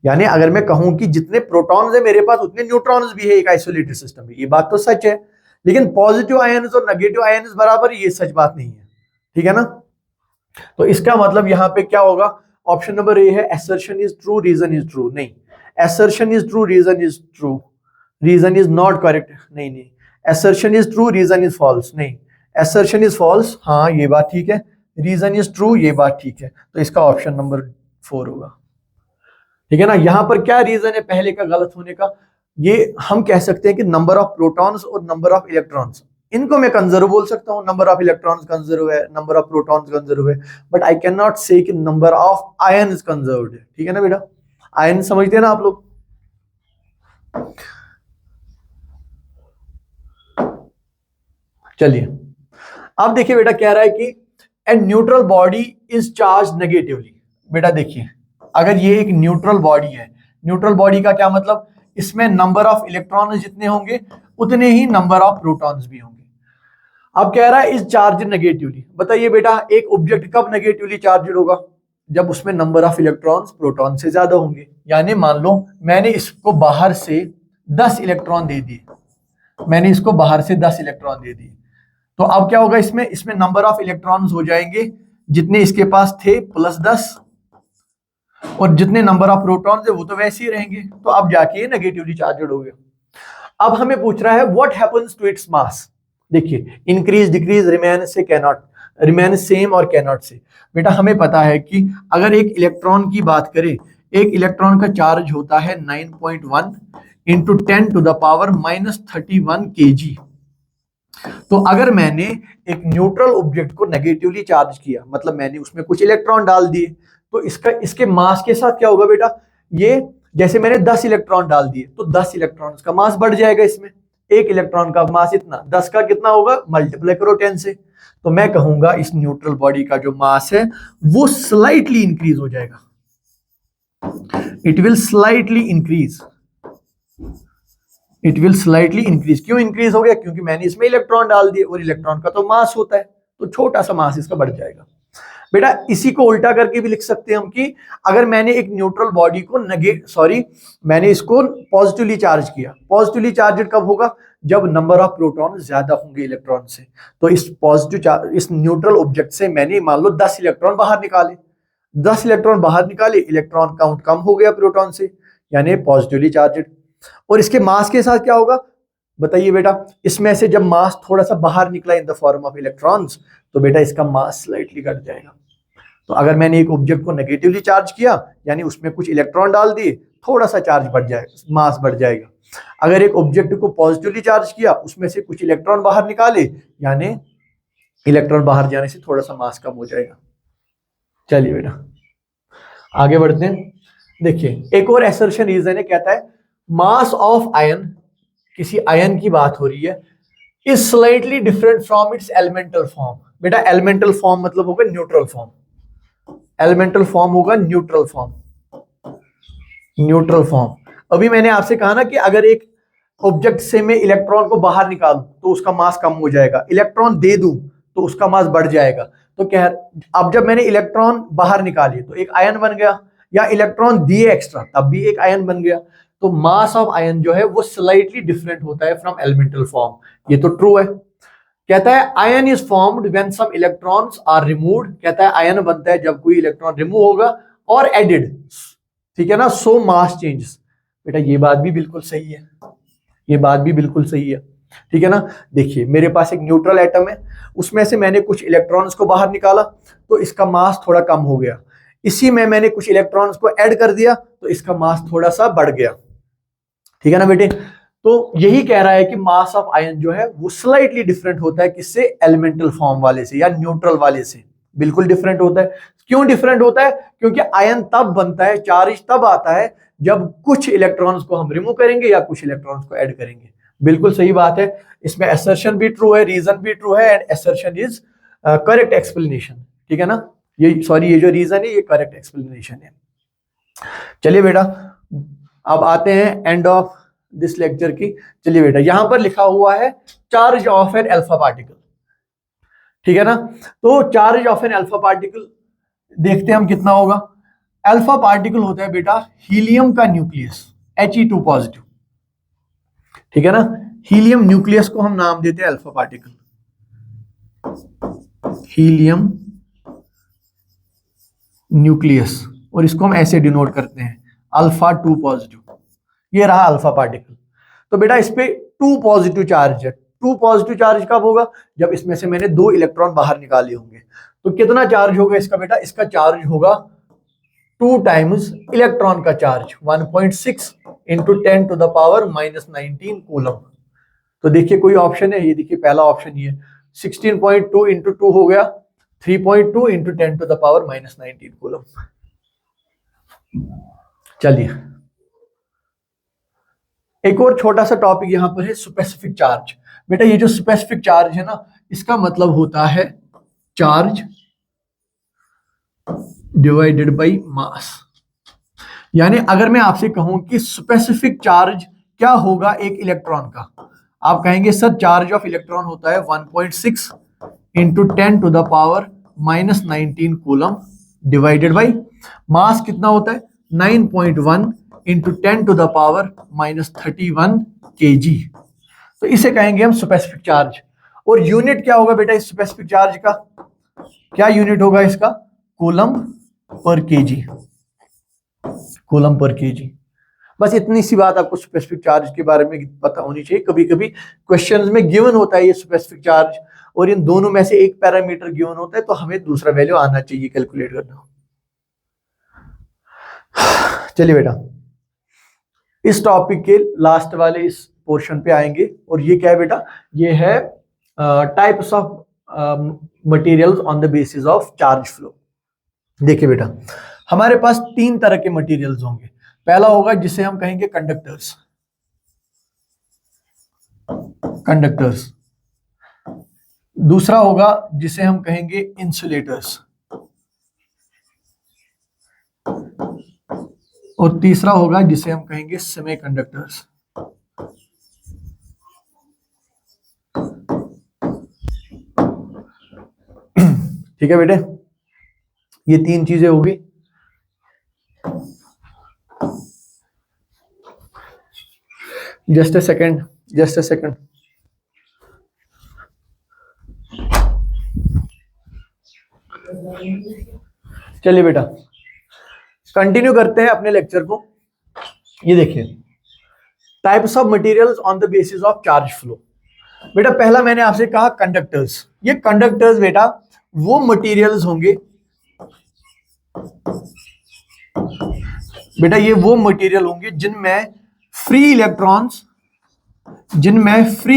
यानी अगर मैं कहूं कि जितने प्रोटॉन्स है मेरे पास उतने न्यूट्रॉन्स भी है एक आइसोलेटेड सिस्टम में, ये बात तो सच है, लेकिन पॉजिटिव आयंस और नेगेटिव आयंस बराबर, ये सच बात नहीं है, ठीक है ना। तो इसका मतलब यहां पे क्या होगा, ऑप्शन नंबर ए है, assertion is true, reason is true, नहीं, assertion is true, reason is true, reason is not correct, नहीं नहीं, assertion is true, reason is false, नहीं, assertion is false, हाँ ये बात ठीक है, reason is true, ये बात ठीक है, तो इसका ऑप्शन नंबर 4 होगा, ठीक है ना। यहां पर क्या रीजन है पहले का गलत होने का, ये हम कह सकते हैं कि नंबर ऑफ प्रोटॉन्स और नंबर ऑफ इलेक्ट्रॉन्स, इनको मैं कंजर्व बोल सकता हूं, नंबर ऑफ इलेक्ट्रॉन्स कंजर्व है, नंबर ऑफ प्रोटॉन्स कंजर्व है, बट आई कैन नॉट से कि नंबर ऑफ आयंस कंजर्व्ड है, ठीक है ना बेटा। आयन समझते हैं ना आप लोग। चलिए अब देखिए बेटा, कह रहा है कि a neutral body is charge negatively. बेटा देखिए, अगर ये एक न्यूट्रल बॉडी है, न्यूट्रल बॉडी का क्या मतलब, इसमें नंबर ऑफ इलेक्ट्रॉन जितने होंगे उतने ही नंबर ऑफ प्रोटॉन्स भी होंगे। अब कह रहा है इस चार्ज नेगेटिवली, बताइए बेटा एक ऑब्जेक्ट कब नेगेटिवली चार्जड होगा, जब उसमें नंबर ऑफ इलेक्ट्रॉन्स प्रोटॉन से ज्यादा होंगे। यानी मान लो मैंने इसको बाहर से 10 इलेक्ट्रॉन दे दिए, मैंने इसको बाहर से 10 इलेक्ट्रॉन दे दिए, तो अब क्या होगा, इसमें नंबर ऑफ इलेक्ट्रॉन्स हो जाएंगे जितने इसके पास थे +10, और जितने नंबर ऑफ प्रोटॉन्स है वो तो वैसे ही रहेंगे, तो अब जाके ये नेगेटिवली चार्जड हो गया। अब हमें पूछ रहा है what happens to its mass. देखिए increase decrease remain say cannot, remain same और कैनॉट से। बेटा हमें पता है कि अगर एक इलेक्ट्रॉन की बात करें, एक इलेक्ट्रॉन का चार्ज होता है 9.1 इंटू 10⁻31 kg। तो अगर मैंने एक न्यूट्रल ऑब्जेक्ट को नेगेटिवली चार्ज किया, मतलब मैंने उसमें कुछ इलेक्ट्रॉन डाल दिए, तो इसके मास के साथ क्या होगा बेटा, ये जैसे मैंने 10 इलेक्ट्रॉन डाल दिए तो 10 इलेक्ट्रॉन्स का मास बढ़ जाएगा, इसमें एक इलेक्ट्रॉन का मास इतना, 10 का कितना होगा, मल्टीप्लाई करो 10 से, तो मैं कहूंगा इस न्यूट्रल बॉडी का जो मास है वो स्लाइटली इंक्रीज हो जाएगा, it will slightly increase, it will slightly increase. क्यों इंक्रीज हो गया, क्योंकि मैंने इसमें इलेक्ट्रॉन डाल दिए और इलेक्ट्रॉन का तो मास होता है, तो छोटा सा मास इसका बढ़ जाएगा। बेटा इसी को उल्टा करके भी लिख सकते हैं हम कि अगर मैंने एक न्यूट्रल बॉडी को मैंने इसको पॉजिटिवली चार्ज किया, पॉजिटिवली चार्ज कब होगा, जब नंबर ऑफ प्रोटॉन ज्यादा होंगे इलेक्ट्रॉन से। तो इस न्यूट्रल ऑब्जेक्ट से मैंने मान लो 10 इलेक्ट्रॉन बाहर निकाले, 10 इलेक्ट्रॉन बाहर निकाले, इलेक्ट्रॉन काउंट कम हो गया प्रोटॉन से, यानी पॉजिटिवली चार्ज। और इसके मास के साथ क्या होगा बताइए बेटा, इसमें से जब मास थोड़ा सा बाहर निकला in the form of electrons, तो बेटा इसका मास स्लाइटली घट जाएगा, तो अगर मैंने एक ऑब्जेक्ट को नेगेटिवली चार्ज किया यानी उसमें कुछ इलेक्ट्रॉन डाल दिए, थोड़ा सा चार्ज बढ़ जाएगा, मास बढ़ जाएगा। अगर एक ऑब्जेक्ट को पॉजिटिवली चार्ज किया, उसमें से कुछ इलेक्ट्रॉन बाहर निकाले, यानी इलेक्ट्रॉन बाहर जाने से थोड़ा सा मास कम हो जाएगा। चलिए बेटा आगे बढ़ते हैं। देखिए एक और असर्शन रीजन है, कहता है मास ऑफ आयन, किसी आयन की बात हो रही है, is slightly different from its elemental form. बेटा एलिमेंटल फॉर्म मतलब होगा न्यूट्रल फॉर्म, एलिमेंटल फॉर्म होगा न्यूट्रल फॉर्म, न्यूट्रल फॉर्म। अभी मैंने आपसे कहा ना कि अगर एक ऑब्जेक्ट से मैं इलेक्ट्रॉन को बाहर निकालूं तो उसका मास कम हो जाएगा, इलेक्ट्रॉन दे दूं तो उसका मास बढ़ जाएगा। तो क्या, अब जब मैंने इलेक्ट्रॉन बाहर निकाली तो एक आयन बन गया, या इलेक्ट्रॉन दिए एक्स्ट्रा तब भी एक आयन बन गया। तो मास ऑफ आयन जो है वो स्लाइटली डिफरेंट होता है फ्रॉम एलिमेंटल फॉर्म, ये तो ट्रू है। कहता है ion is formed when some electrons are removed, कहता है आयन बनता है जब कोई इलेक्ट्रॉन रिमूव होगा और एडिड, ठीक है ना, सो मास चेंजेस। बेटा ये बात भी बिल्कुल सही है, ये बात भी बिल्कुल सही है, ठीक है ना। देखिए मेरे पास एक न्यूट्रल एटम है, उसमें से मैंने कुछ इलेक्ट्रॉन्स को बाहर निकाला तो इसका मास थोड़ा कम हो गया, इसी में मैंने कुछ इलेक्ट्रॉन्स को ऐड कर दिया तो इसका मास थोड़ा सा बढ़ गया, ठीक है ना बेटे। तो यही कह रहा है कि मास ऑफ आयन जो है वो स्लाइटली डिफरेंट होता है, किससे, एलिमेंटल फॉर्म वाले से या न्यूट्रल वाले से, बिल्कुल डिफरेंट होता है। क्यों डिफरेंट होता है? क्योंकि आयन तब बनता है, चार्ज तब आता है जब कुछ इलेक्ट्रॉन्स को हम रिमूव करेंगे या कुछ इलेक्ट्रॉन्स को ऐड करेंगे। बिल्कुल सही बात है, इसमें असर्शन भी ट्रू है, रीजन भी ट्रू है, and assertion is correct explanation, ठीक है ना। ये सॉरी, ये जो रीजन है ये करेक्ट एक्सप्लेनेशन है। चलिए बेटा अब आते हैं एंड ऑफ दिस लेक्चर की। चलिए बेटा यहां पर लिखा हुआ है charge of an alpha particle, ठीक है ना। तो charge of an alpha particle देखते हैं हम कितना होगा। अल्फा पार्टिकल होता है बेटा हीलियम का न्यूक्लियस, He2 पॉजिटिव, ठीक है ना। हीलियम न्यूक्लियस को हम नाम देते हैं अल्फा पार्टिकल, हीलियम न्यूक्लियस, और इसको हम ऐसे डिनोट करते हैं अल्फा 2 पॉजिटिव। ये रहा अल्फा पार्टिकल। तो बेटा इस पे 2 पॉजिटिव चार्ज है। 2 पॉजिटिव चार्ज कब होगा? जब इसमें से मैंने 2 इलेक्ट्रॉन बाहर निकाले होंगे। तो कितना चार्ज होगा इसका बेटा? इसका चार्ज होगा 2 टाइम्स इलेक्ट्रॉन का charge, 1.6 into 10 to the power -19 coulomb. तो देखिए कोई ऑप्शन है, ये देखिए पहला ऑप्शन ये 16.2 इंटू 2 हो गया 3.2 into 10 to the power -19 coulomb. चलिए एक और छोटा सा टॉपिक यहां पर है, स्पेसिफिक चार्ज। बेटा ये जो स्पेसिफिक चार्ज है ना, इसका मतलब होता है चार्ज डिवाइडेड बाय मास। यानी अगर मैं आपसे कहूं कि स्पेसिफिक चार्ज क्या होगा एक इलेक्ट्रॉन का, आप कहेंगे सर चार्ज ऑफ इलेक्ट्रॉन होता है 1.6 into 10 to the power -19 coulomb divided by mass कितना होता है 9.1 into 10 to the power -31 kg। तो इसे कहेंगे हम स्पेसिफिक चार्ज। और यूनिट क्या होगा बेटा इस स्पेसिफिक चार्ज का? क्या यूनिट होगा इसका? Coulomb per KG, coulomb per KG. बस इतनी सी बात आपको स्पेसिफिक चार्ज के बारे में पता होनी चाहिए। कभी कभी क्वेश्चंस में गिवन होता है ये स्पेसिफिक चार्ज, और इन दोनों में से एक पैरामीटर गिवन होता है, तो हमें दूसरा वैल्यू आना चाहिए कैलकुलेट करना। चलिए बेटा इस टॉपिक के लास्ट वाले इस पोर्शन पे आएंगे, और ये क्या है बेटा? ये है types of materials on the basis of charge flow. देखिए बेटा हमारे पास 3 तरह के मटेरियल्स होंगे। पहला होगा जिसे हम कहेंगे कंडक्टर्स, कंडक्टर्स। दूसरा होगा जिसे हम कहेंगे इंसुलेटर्स, और तीसरा होगा जिसे हम कहेंगे सेमीकंडक्टर्स। ठीक है बेटे, ये 3 चीजें होगी। Just a second, just a second. चलिए बेटा कंटिन्यू करते हैं अपने लेक्चर को। ये देखिए types of materials on the basis of charge flow. बेटा पहला मैंने आपसे कहा कंडक्टर्स। ये कंडक्टर्स बेटा वो मटेरियल्स होंगे बेटा ये वो मटेरियल होंगे जिनमें फ्री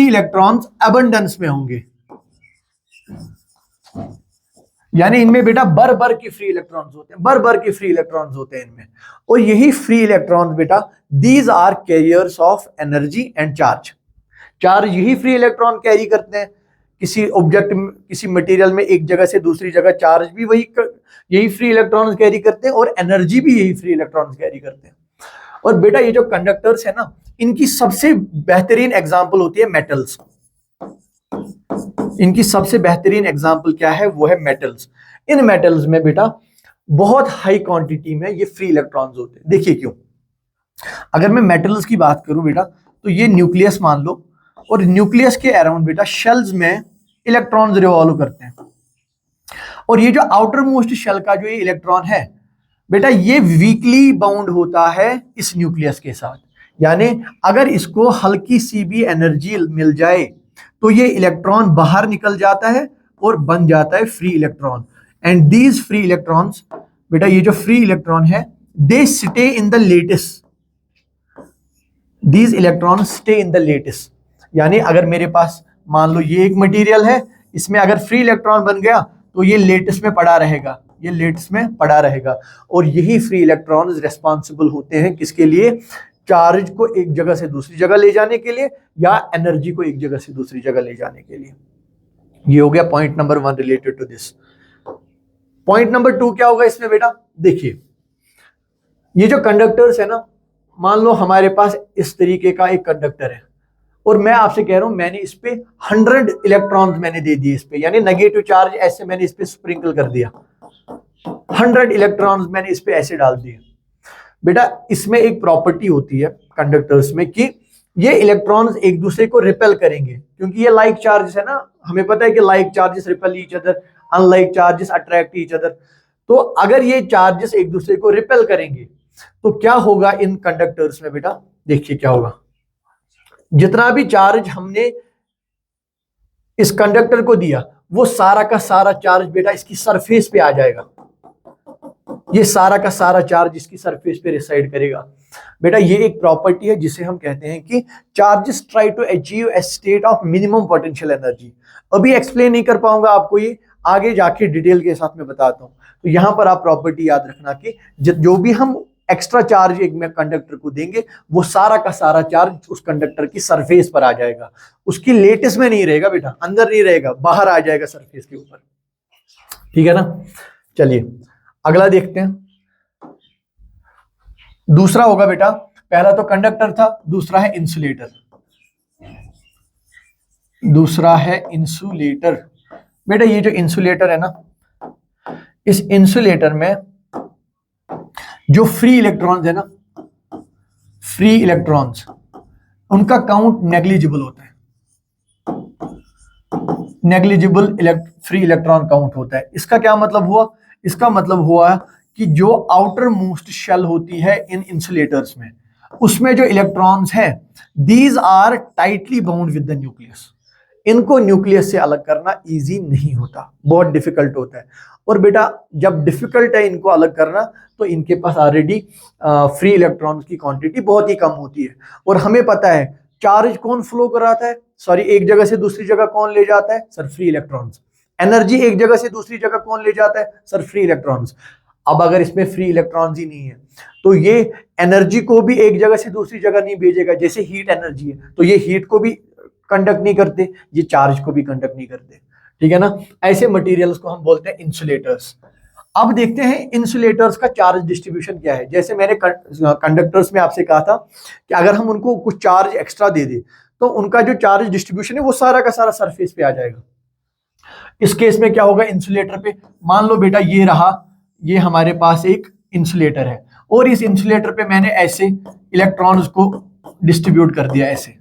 इलेक्ट्रॉन्स अबंडेंस में होंगे, यानी इनमें बेटा भर की फ्री इलेक्ट्रॉन्स होते हैं, भर की फ्री इलेक्ट्रॉन्स होते हैं इनमें। और यही फ्री इलेक्ट्रॉन्स बेटा these are carriers of energy and charge. Charge यही फ्री इलेक्ट्रॉन कैरी करते हैं, किसी ऑब्जेक्ट में, किसी मटेरियल में एक जगह से दूसरी जगह चार्ज भी यही फ्री इलेक्ट्रॉन्स कैरी करते हैं और एनर्जी भी यही फ्री इलेक्ट्रॉन्स कैरी करते हैं। और बेटा ये जो कंडक्टर्स है ना, इनकी सबसे बेहतरीन एग्जांपल होती है मेटल्स। इनकी सबसे बेहतरीन एग्जांपल क्या है? वो है मेटल्स। इन मेटल्स में बेटा बहुत हाई क्वांटिटी में ये फ्री इलेक्ट्रॉन्स होते हैं। देखिए क्यों। अगर मैं मेटल्स की बात करूं बेटा, तो ये न्यूक्लियस मान लो, और न्यूक्लियस के अराउंड बेटा शेल्स में इलेक्ट्रॉन्स रिवॉल्व करते हैं। और ये जो आउटर मोस्ट शेल का जो ये इलेक्ट्रॉन है बेटा, ये वीकली बाउंड होता है इस न्यूक्लियस के साथ। यानी अगर इसको हल्की सी भी एनर्जी मिल जाए तो ये इलेक्ट्रॉन बाहर निकल जाता है और बन जाता है free electron. And these free electrons बेटा, ये जो फ्री इलेक्ट्रॉन है, they stay in the lattice. These electrons stay in the lattice. यानी अगर मेरे पास मान लो ये एक मटेरियल है, इसमें अगर फ्री इलेक्ट्रॉन बन गया तो ये लेटिस में पड़ा रहेगा, ये लेटिस में पड़ा रहेगा। और यही फ्री इलेक्ट्रॉन्स रिस्पॉन्सिबल होते हैं किसके लिए? चार्ज को एक जगह से दूसरी जगह ले जाने के लिए, या एनर्जी को एक जगह से दूसरी जगह ले जाने के लिए। ये हो गया point number 1 related to this. Point number 2 क्या होगा इसमें बेटा? देखिए ये जो कंडक्टर्स है ना, मान लो हमारे पास इस तरीके का एक कंडक्टर है और मैं आपसे कह रहा हूं मैंने इस पे 100 इलेक्ट्रॉन्स मैंने दे दिए इस पे, यानी नेगेटिव चार्ज ऐसे मैंने इस पे स्प्रिंकल कर दिया, 100 इलेक्ट्रॉन्स मैंने इस पे ऐसे डाल दिए। बेटा इसमें एक प्रॉपर्टी होती है कंडक्टर्स में कि ये इलेक्ट्रॉन्स एक दूसरे को रिपेल करेंगे, क्योंकि ये लाइक चार्जेस है ना। हमें पता है कि like charges repel each other, unlike charges attract each other. तो अगर ये चार्जेस एक दूसरे को रिपेल करेंगे तो क्या होगा इन कंडक्टर्स में बेटा? देखिए क्या होगा। जितना भी चार्ज हमने इस कंडक्टर को दिया वो सारा का सारा चार्ज बेटा इसकी सरफेस पे आ जाएगा। ये सारा का सारा चार्ज इसकी सरफेस पे रिसाइड करेगा। बेटा ये एक प्रॉपर्टी है जिसे हम कहते हैं कि charges try to achieve a state of minimum potential energy. अभी एक्सप्लेन नहीं कर पाऊंगा आपको, ये आगे जाके डिटेल के साथ में बताता हूं। तो यहां पर आप प्रॉपर्टी याद रखना कि जो भी हम एक्स्ट्रा चार्ज एक में कंडक्टर को देंगे वो सारा का सारा चार्ज उस कंडक्टर की सरफेस पर आ जाएगा, उसकी लेटिस में नहीं रहेगा बेटा, अंदर नहीं रहेगा, बाहर आ जाएगा सरफेस के ऊपर। ठीक है ना? चलिए अगला देखते हैं। दूसरा होगा बेटा, पहला तो कंडक्टर था, दूसरा है इंसुलेटर। दूसरा है इंसुलेटर। बेटा ये जो इंसुलेटर है ना, इस इंसुलेटर में जो फ्री इलेक्ट्रॉन्स है ना, फ्री इलेक्ट्रॉन्स, उनका काउंट नेग्लिजिबल होता है। नेग्लिजिबल फ्री इलेक्ट्रॉन काउंट होता है। इसका क्या मतलब हुआ? इसका मतलब हुआ कि जो आउटर मोस्ट शेल होती है इन इंसुलेटर्स में, उसमें जो इलेक्ट्रॉन्स हैं, these are tightly bound with the nucleus. इनको न्यूक्लियस से अलग करना इजी नहीं होता, बहुत डिफिकल्ट होता है। और बेटा जब डिफिकल्ट है इनको अलग करना, तो इनके पास ऑलरेडी फ्री इलेक्ट्रॉन्स की क्वांटिटी बहुत ही कम होती है। और हमें पता है चार्ज कौन फ्लो कराता है, सॉरी एक जगह से दूसरी जगह कौन ले जाता है? Sir free electrons. एनर्जी एक जगह से दूसरी जगह कौन ले जाता है? Sir free electrons. अब अगर इसमें फ्री इलेक्ट्रॉन्स ही नहीं है तो ये एनर्जी को भी एक जगह से दूसरी जगह नहीं भेजेगा। जैसे हीट एनर्जी है तो ये हीट को भी कंडक्ट नहीं करते, ये चार्ज को भी कंडक्ट नहीं करते। ठीक है ना? ऐसे मटेरियल्स को हम बोलते हैं इंसुलेटर्स। अब देखते हैं इंसुलेटर्स का चार्ज डिस्ट्रीब्यूशन क्या है। जैसे मैंने कंडक्टर्स में आपसे कहा था कि अगर हम उनको कुछ चार्ज एक्स्ट्रा दे दें तो उनका जो चार्ज डिस्ट्रीब्यूशन है वो सारा का सारा सरफेस पे आ जाएगा। इस केस में क्या होगा? इंसुलेटर पे मान लो बेटा ये रहा, ये हमारे पास एक इंसुलेटर है और इस इंसुलेटर पे मैंने ऐसे इलेक्ट्रॉन्स को डिस्ट्रीब्यूट कर दिया ऐसे।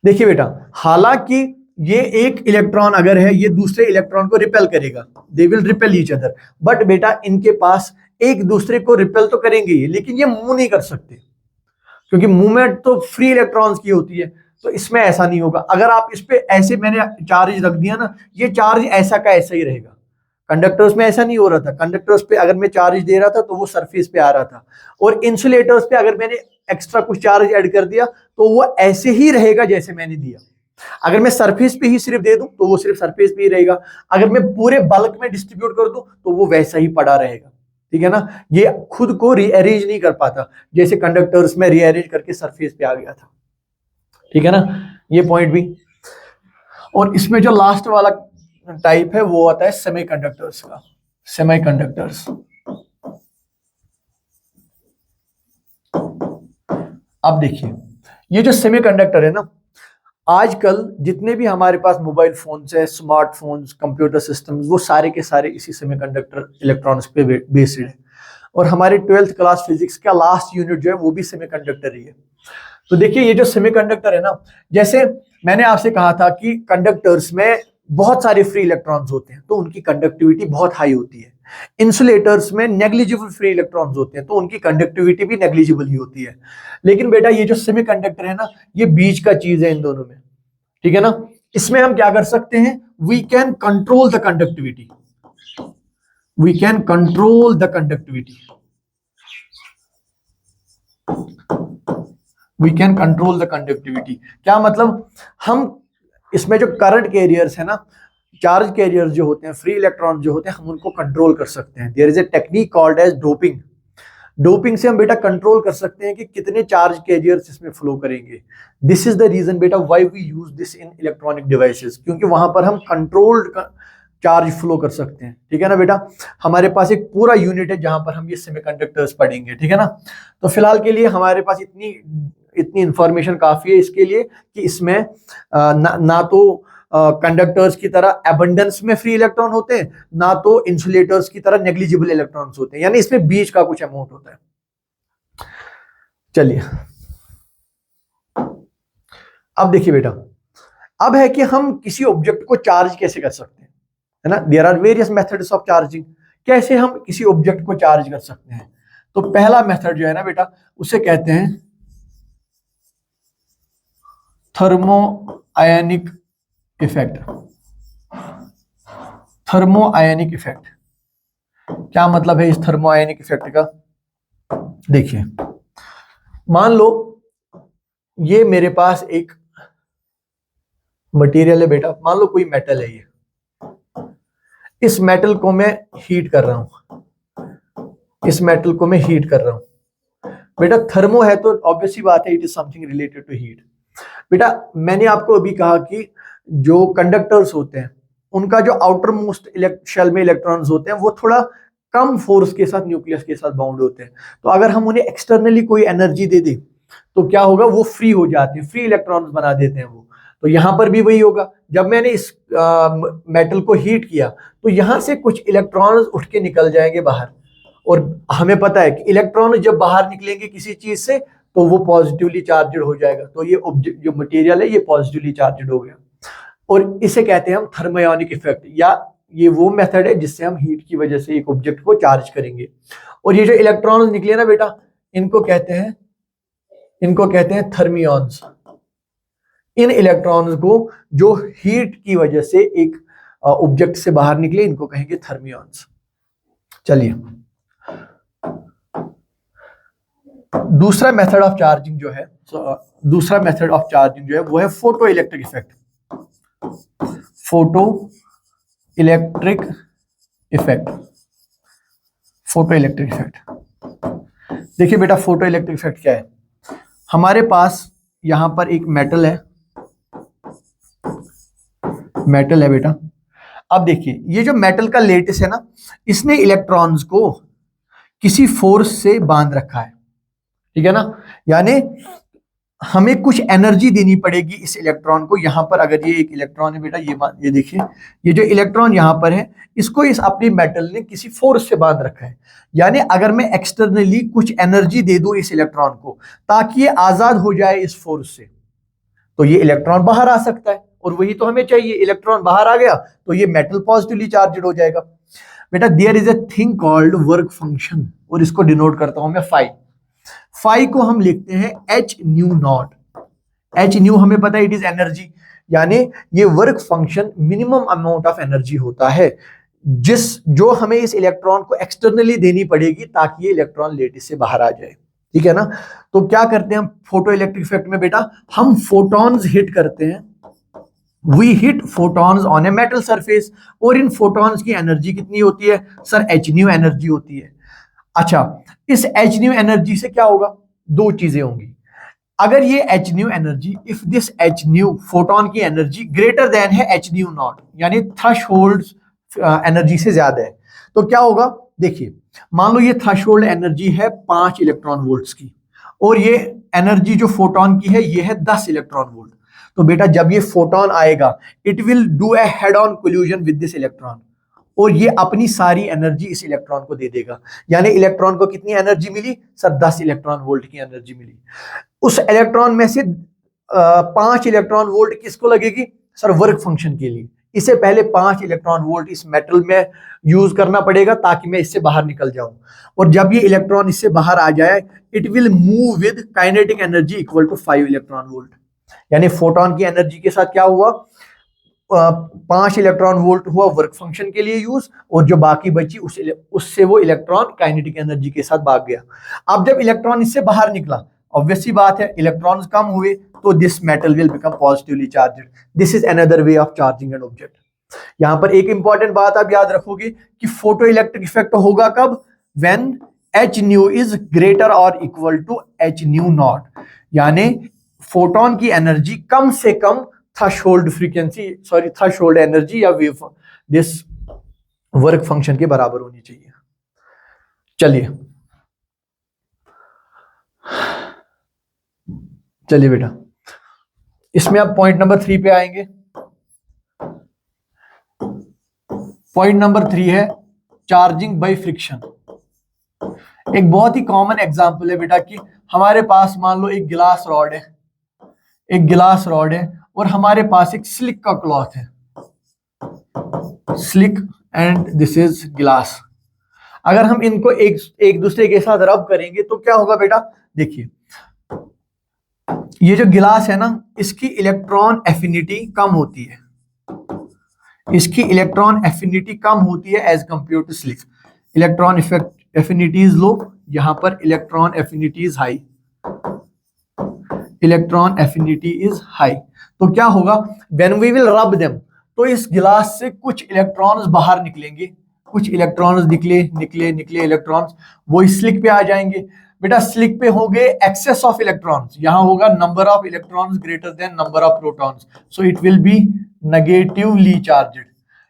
देखिए बेटा, हालांकि ये एक इलेक्ट्रॉन अगर है ये दूसरे इलेक्ट्रॉन को रिपेल करेगा, they will repel each other, but बेटा इनके पास एक दूसरे को रिपेल तो करेंगे ही, लेकिन ये मूव नहीं कर सकते क्योंकि मूवमेंट तो फ्री इलेक्ट्रॉन्स की होती है। तो इसमें ऐसा नहीं होगा। अगर आप इस पे ऐसे मैंने चार्ज रख दिया ना, ये चार्ज ऐसा का ऐसा ही रहेगा, कंडक्टर्स में ऐसा नहीं हो रहा था। कंडक्टर्स पे अगर मैं चार्ज दे रहा था तो वो सरफेस पे आ रहा था, और इंसुलेटर्स पे अगर मैंने एक्स्ट्रा कुछ चार्ज ऐड कर दिया तो वो ऐसे ही रहेगा जैसे मैंने दिया। अगर मैं सरफेस पे ही सिर्फ दे दूं तो वो सिर्फ सरफेस पे ही रहेगा, अगर मैं पूरे बल्क में डिस्ट्रीब्यूट कर दूं तो वो वैसा ही पड़ा रहेगा। ठीक है ना, ये खुद को रीअरेंज नहीं कर पाता, जैसे कंडक्टर्स में रीअरेंज करके सरफेस पे आ गया था। ठीक है ना, ये पॉइंट भी। और इसमें जो लास्ट वाला टाइप है वो आता है सेमीकंडक्टर्स का। सेमीकंडक्टर्स, अब देखिए ये जो सेमीकंडक्टर है ना, आजकल जितने भी हमारे पास मोबाइल फोन्स है, स्मार्टफोन्स, कंप्यूटर सिस्टम्स, वो सारे के सारे इसी सेमीकंडक्टर इलेक्ट्रॉनिक्स पे बेस्ड है। और हमारे 12th क्लास फिजिक्स का लास्ट यूनिट जो है वो भी सेमीकंडक्टर ही है। तो देखिए ये जो सेमीकंडक्टर है ना, जैसे मैंने आपसे कहा था कि कंडक्टर्स में बहुत सारे फ्री इलेक्ट्रॉन्स होते हैं तो उनकी कंडक्टिविटी बहुत हाई होती है। इंसुलेटर्स में नेग्लिजिबल फ्री इलेक्ट्रॉन्स होते हैं तो उनकी कंडक्टिविटी भी नेग्लिजिबल ही होती है। लेकिन बेटा ये जो सेमीकंडक्टर है ना, ये बीच का चीज है इन दोनों में। ठीक है ना, इसमें हम क्या कर सकते हैं, we can control the conductivity. We can control the conductivity. We can control the conductivity क्या मतलब, हम इसमें जो करंट कैरियर्स है ना, चार्ज कैरियर्स जो होते हैं, फ्री इलेक्ट्रॉन जो होते हैं, हम उनको कंट्रोल कर सकते हैं। There is a technique called as doping. Doping से हम बेटा कंट्रोल कर सकते हैं कि कितने चार्ज कैरियर्स इसमें फ्लो करेंगे। दिस इज द रीजन बेटा why we use this in electronic devices, क्योंकि वहां पर हम कंट्रोल्ड चार्ज फ्लो कर सकते हैं। ठीक है ना बेटा, हमारे पास एक पूरा यूनिट है जहां पर हम ये सेमीकंडक्टर्स पढ़ेंगे। ठीक है ना, तो फिलहाल के लिए हमारे पास इतनी इंफॉर्मेशन काफी है इसके लिए कि इसमें ना तो कंडक्टर्स की तरह एबंडेंस में फ्री इलेक्ट्रॉन होते हैं, ना तो इंसुलेटर्स की तरह नेग्लिजिबल इलेक्ट्रॉन्स होते हैं, यानी इसमें बीच का कुछ अमाउंट होता है। चलिए अब देखिए बेटा, अब है कि हम किसी ऑब्जेक्ट को चार्ज कैसे कर सकते हैं, है ना। There are various methods of charging. कैसे हम किसी ऑब्जेक्ट को चार्ज कर सकते हैं, तो पहला मेथड जो है ना बेटा, उसे कहते हैं थर्मो आयनिक इफेक्ट। थर्मो आयनिक इफेक्ट क्या मतलब है इस थर्मो आयनिक इफेक्ट का, देखिए मान लो ये मेरे पास एक मटेरियल है बेटा, मान लो कोई मेटल है ये, इस मेटल को मैं हीट कर रहा हूं, इस मेटल को मैं हीट कर रहा हूं। बेटा थर्मो है तो ऑब्वियसली बात है, it is something related to heat. बेटा मैंने आपको अभी कहा कि जो कंडक्टर्स होते हैं उनका जो आउटर मोस्ट शेल में इलेक्ट्रॉन्स होते हैं वो थोड़ा कम फोर्स के साथ न्यूक्लियस के साथ बाउंड होते हैं। तो अगर हम उन्हें एक्सटर्नली कोई एनर्जी दे दें तो क्या होगा, वो फ्री हो जाते हैं, फ्री इलेक्ट्रॉन्स बना देते हैं वो। तो यहां पर भी वही होगा, जब मैंने इस मेटल को हीट किया तो यहां से कुछ इलेक्ट्रॉन्स उठ के निकल जाएंगे बाहर, और हमें पता है कि इलेक्ट्रॉन जब बाहर निकलेंगे किसी चीज से तो वो पॉजिटिवली चार्जड हो जाएगा। तो ये ऑब्जेक्ट जो मटेरियल है ये पॉजिटिवली चार्जड हो गया, और इसे कहते हैं हम थर्मोयोनिक इफेक्ट, या ये वो मेथड है जिससे हम हीट की वजह से एक ऑब्जेक्ट को चार्ज करेंगे। और ये जो इलेक्ट्रॉन्स निकले ना बेटा, इनको कहते हैं थर्मियॉन्स। इन इलेक्ट्रॉन्स को जो हीट की वजह से एक ऑब्जेक्ट से बाहर निकले इनको कहेंगे थर्मियॉन्स। चलिए दूसरा मेथड ऑफ चार्जिंग जो है, वो है photo electric effect. Photo electric effect. देखिए बेटा फोटो इलेक्ट्रिक इफेक्ट क्या है, हमारे पास यहां पर एक मेटल है बेटा। अब देखिए ये जो मेटल का लेटिस है ना, इसने इलेक्ट्रॉन्स को किसी फोर्स से बांध रखा है। ठीक है ना, यानी हमें कुछ एनर्जी देनी पड़ेगी इस इलेक्ट्रॉन को। यहां पर अगर ये एक इलेक्ट्रॉन है बेटा, ये देखिए, ये जो इलेक्ट्रॉन यहां पर है इसको इस अपनी मेटल ने किसी फोर्स से बांध रखा है। यानी अगर मैं एक्सटर्नली कुछ एनर्जी दे दूं इस इलेक्ट्रॉन को ताकि ये आजाद हो जाए इस फोर्स से, तो ये इलेक्ट्रॉन बाहर आ सकता है, और वही तो हमें चाहिए। इलेक्ट्रॉन बाहर आ गया तो ये मेटल पॉजिटिवली चार्जड हो जाएगा। बेटा there is a thing called work function, और इसको डिनोट करता हूं मैं फाई। फाई को हम लिखते हैं H nu not. H new हमें पता है इट इज एनर्जी, यानी ये work function minimum amount of energy होता है। जिस जो हमें इस इलेक्ट्रॉन को एक्सटर्नली देनी पड़ेगी ताकि ये इलेक्ट्रॉन लेटिस से बाहर आ जाए, ठीक है ना। तो क्या करते हैं हम फोटो इलेक्ट्रिक इफेक्ट में बेटा, हम फोटॉन्स हिट करते हैं, we hit photons on a metal surface, और इन फोटॉन्स की एनर्जी कितनी होती है सर, एच न्यू एनर्जी होती है। अच्छा, इस एच न्यू एनर्जी से क्या होगा, दो चीजें होंगी। अगर ये H new energy, if this H new photon की एनर्जी ग्रेटर देन है एच न्यू नॉट, यानी थ्रेशोल्ड एनर्जी से ज्यादा है, तो क्या होगा, देखिए मान लो ये थ्रेशोल्ड एनर्जी है 5 इलेक्ट्रॉन वोल्ट्स की, और ये एनर्जी जो फोटोन की है ये है 10 इलेक्ट्रॉन वोल्ट। तो बेटा जब ये फोटोन आएगा, it will do a head on collusion with this electron, और ये अपनी सारी एनर्जी इस इलेक्ट्रॉन को दे देगा। यानी इलेक्ट्रॉन को कितनी एनर्जी मिली सर, 10 इलेक्ट्रॉन वोल्ट की एनर्जी मिली। उस इलेक्ट्रॉन में से 5 इलेक्ट्रॉन वोल्ट किसको लगेगी सर, वर्क फंक्शन के लिए। इससे पहले 5 इलेक्ट्रॉन वोल्ट इस मेटल में यूज करना पड़ेगा ताकि मैं इससे बाहर निकल जाऊं, और जब ये इलेक्ट्रॉन इससे बाहर आ जाए, it will move with kinetic energy equal to 5 electron volt. यानी फोटोन की एनर्जी के साथ क्या हुआ, 5 इलेक्ट्रॉन वोल्ट हुआ वर्क फंक्शन के लिए यूज, और जो बाकी बची उससे वो इलेक्ट्रॉन काइनेटिक एनर्जी के साथ भाग गया। अब जब इलेक्ट्रॉन इससे बाहर निकला, ऑब्वियस सी बात है इलेक्ट्रॉन्स कम हुए, तो this metal will become positively charged. This is another way of charging an object. यहां पर एक इंपॉर्टेंट बात आप याद रखोगे कि फोटो इलेक्ट्रिक इफेक्ट होगा कब, when h nu is greater और equal to h nu not, यानी फोटोन की एनर्जी कम से कम threshold frequency, sorry threshold energy या वेव दिस वर्क फंक्शन के बराबर होनी चाहिए। चलिए बेटा, इसमें अब पॉइंट नंबर 3 पे आएंगे। पॉइंट नंबर 3 है चार्जिंग बाय फ्रिक्शन। एक बहुत ही कॉमन एग्जांपल है बेटा कि हमारे पास मान लो एक गिलास रॉड है, एक गिलास रॉड है, और हमारे पास एक स्लिक का क्लॉथ है, स्लिक एंड दिस इज गिलास। अगर हम इनको एक दूसरे के साथ रब करेंगे तो क्या होगा बेटा, देखिए ये जो गिलास है ना, इसकी इलेक्ट्रॉन एफिनिटी कम होती है, इसकी इलेक्ट्रॉन एफिनिटी कम होती है as compare to silk. Electron affinity is low, यहां पर electron affinity is high, electron affinity is high. तो क्या होगा, when we will rub them, तो इस गिलास से कुछ इलेक्ट्रॉन्स बाहर निकलेंगे, कुछ इलेक्ट्रॉन्स निकले इलेक्ट्रॉन्स वो इस स्लिक पे आ जाएंगे। बेटा स्लिक पे हो गए एक्सेस ऑफ इलेक्ट्रॉन्स, यहां होगा number of electrons greater than number of protons, so it will be negatively charged.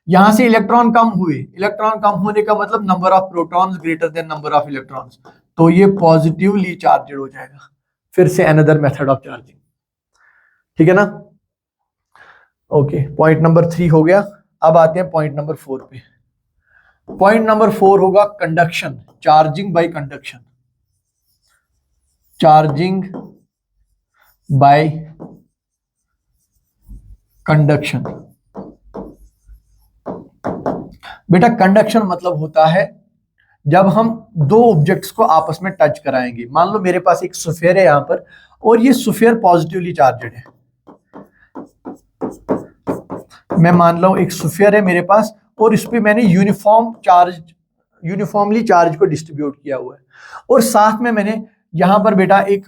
यहां से इलेक्ट्रॉन कम हुए, इलेक्ट्रॉन कम होने का मतलब number of protons greater than number of electrons, तो ये पॉजिटिवली चार्ज्ड हो जाएगा। फिर से अनदर मेथड ऑफ चार्जिंग, ठीक है ना। ओके, पॉइंट नंबर 3 हो गया। अब आते हैं पॉइंट नंबर 4 पे। पॉइंट नंबर 4 होगा conduction, charging by conduction, charging by conduction. बेटा कंडक्शन मतलब होता है जब हम दो ऑब्जेक्ट्स को आपस में टच कराएंगे। मान लो मेरे पास एक स्फीयर है यहां पर, और ये स्फीयर पॉजिटिवली चार्जड है। मैं मान लो एक स्फीयर है मेरे पास, और इस पे मैंने यूनिफॉर्मली चार्ज को डिस्ट्रीब्यूट किया हुआ है, और साथ में मैंने यहां पर बेटा एक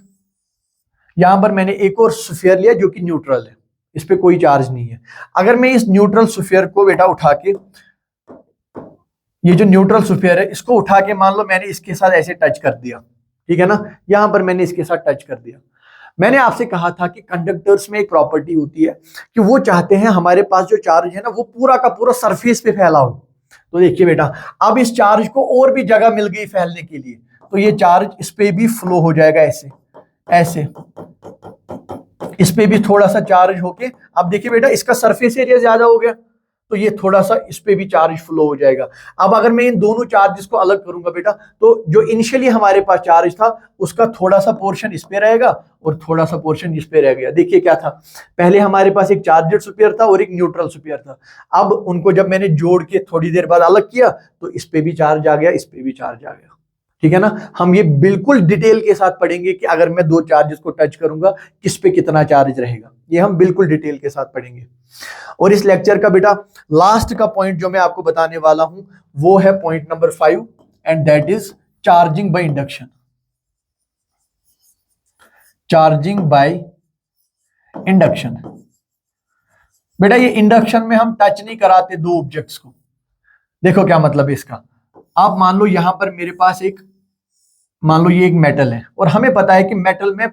और स्फीयर लिया जो कि न्यूट्रल है, इस पे कोई चार्ज नहीं है। अगर मैं इस न्यूट्रल स्फीयर को बेटा उठा के, ये जो न्यूट्रल स्फीयर है इसको उठा के मान लो मैंने इसके साथ ऐसे टच कर दिया, ठीक है ना, यहां पर मैंने इसके साथ टच कर दिया। मैंने आपसे कहा था कि कंडक्टर्स में एक प्रॉपर्टी होती है कि वो चाहते हैं हमारे पास जो चार्ज है ना वो पूरा का पूरा सरफेस पे फैला हो। तो देखिए बेटा, अब इस चार्ज को और भी जगह मिल गई फैलने के लिए, तो ये चार्ज इस पे भी फ्लो हो जाएगा ऐसे ऐसे, इस पे भी थोड़ा सा चार्ज होके, अब देखिए बेटा इसका सरफेस एरिया ज्यादा हो गया, तो ये थोड़ा सा इस पे भी चार्ज फ्लो हो जाएगा। अब अगर मैं इन दोनों चार्जेस को अलग करूंगा बेटा, तो जो इनिशियली हमारे पास चार्ज था उसका थोड़ा सा पोर्शन इस पे रहेगा और थोड़ा सा पोर्शन इस पे रह गया। देखिए क्या था, पहले हमारे पास एक चार्जड स्फीयर था और एक न्यूट्रल स्फीयर था। अब उनको जब मैंने जोड़ के थोड़ी देर बाद अलग किया तो इस पे भी चार्ज आ गया, इस पे भी चार्ज आ गया, ठीक है ना। हम ये बिल्कुल डिटेल के साथ पढ़ेंगे कि अगर मैं दो चार्जेस को टच करूंगा किस पे कितना चार्ज रहेगा, ये हम बिल्कुल डिटेल के साथ पढ़ेंगे। और इस लेक्चर का बेटा लास्ट का पॉइंट जो मैं आपको बताने वाला हूं वो है point number 5 and that is charging by induction. Charging by induction. बेटा ये इंडक्शन में हम टच नहीं कराते दो ऑब्जेक्ट्स को। देखो क्या मतलब है इसका। आप मान लो यहां पर मेरे पास मान लो ये एक मेटल है और हमें पता है कि मेटल में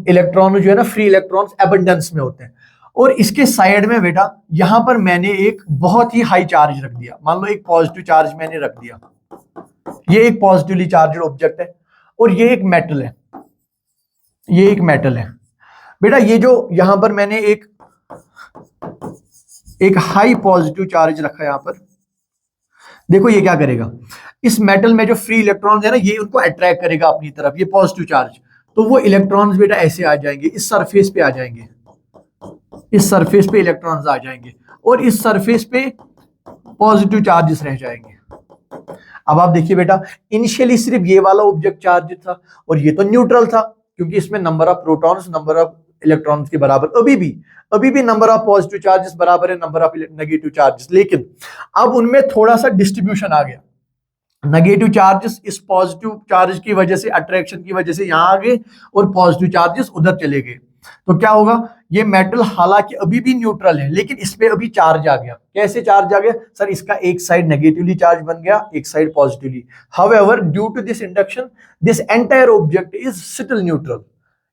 इलेक्ट्रॉन जो है ना, फ्री इलेक्ट्रॉन्स एबंडेंस में होते हैं। और इसके साइड में बेटा यहां पर मैंने एक बहुत ही हाई चार्ज रख दिया, मान लो एक पॉजिटिव चार्ज मैंने रख दिया। ये एक पॉजिटिवली चार्ज्ड ऑब्जेक्ट है और ये एक मेटल है, ये एक मेटल है। बेटा ये जो यहां पर मैंने एक हाई पॉजिटिव चार्ज रखा है यहां पर, देखो ये क्या करेगा, इस मेटल में जो फ्री इलेक्ट्रॉन्स है ना ये उनको अट्रैक्ट करेगा अपनी तरफ, ये पॉजिटिव चार्ज। तो वो इलेक्ट्रॉन्स बेटा ऐसे आ जाएंगे, इस सरफेस पे आ जाएंगे, इस सरफेस पे इलेक्ट्रॉन्स आ जाएंगे और इस सरफेस पे पॉजिटिव चार्जेस रह जाएंगे। अब आप देखिए बेटा इनिशियली सिर्फ ये वाला ऑब्जेक्ट चार्ज था और ये तो न्यूट्रल था क्योंकि इसमें number of protons number of electrons के बराबर, अभी भी नंबर ऑफ पॉजिटिव चार्जेस बराबर है नंबर ऑफ नेगेटिव चार्जेस। लेकिन अब उनमें थोड़ा सा डिस्ट्रीब्यूशन आ गया, नेगेटिव चार्जेस इस पॉजिटिव चार्ज की वजह से, अट्रैक्शन की वजह से यहां आ गए और पॉजिटिव चार्जेस उधर चले गए। तो क्या होगा, ये मेटल हालांकि अभी भी न्यूट्रल है लेकिन इस पे अभी चार्ज आ गया। कैसे चार्ज आ गया सर, इसका एक साइड नेगेटिवली चार्ज बन गया, एक side positively. However due to this induction this entire object is still neutral.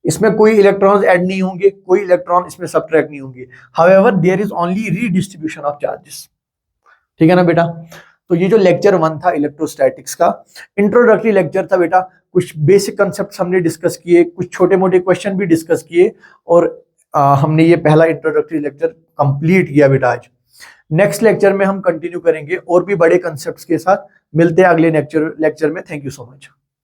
इसमें कोई इलेक्ट्रॉन्स ऐड नहीं होंगे, कोई इलेक्ट्रॉन इसमें सबट्रैक्ट नहीं होंगे। However there is only redistribution of charges. ठीक है ना बेटा। तो ये जो लेक्चर 1 था इलेक्ट्रोस्टैटिक्स का इंट्रोडक्टरी लेक्चर था बेटा, कुछ बेसिक कंसेप्ट हमने डिस्कस किए, कुछ छोटे मोटे क्वेश्चन भी डिस्कस किए और हमने ये पहला इंट्रोडक्टरी लेक्चर कंप्लीट किया बेटा आज। नेक्स्ट लेक्चर में हम कंटिन्यू करेंगे और भी बड़े कंसेप्ट्स के साथ। मिलते हैं अगले लेक्चर में। Thank you so much.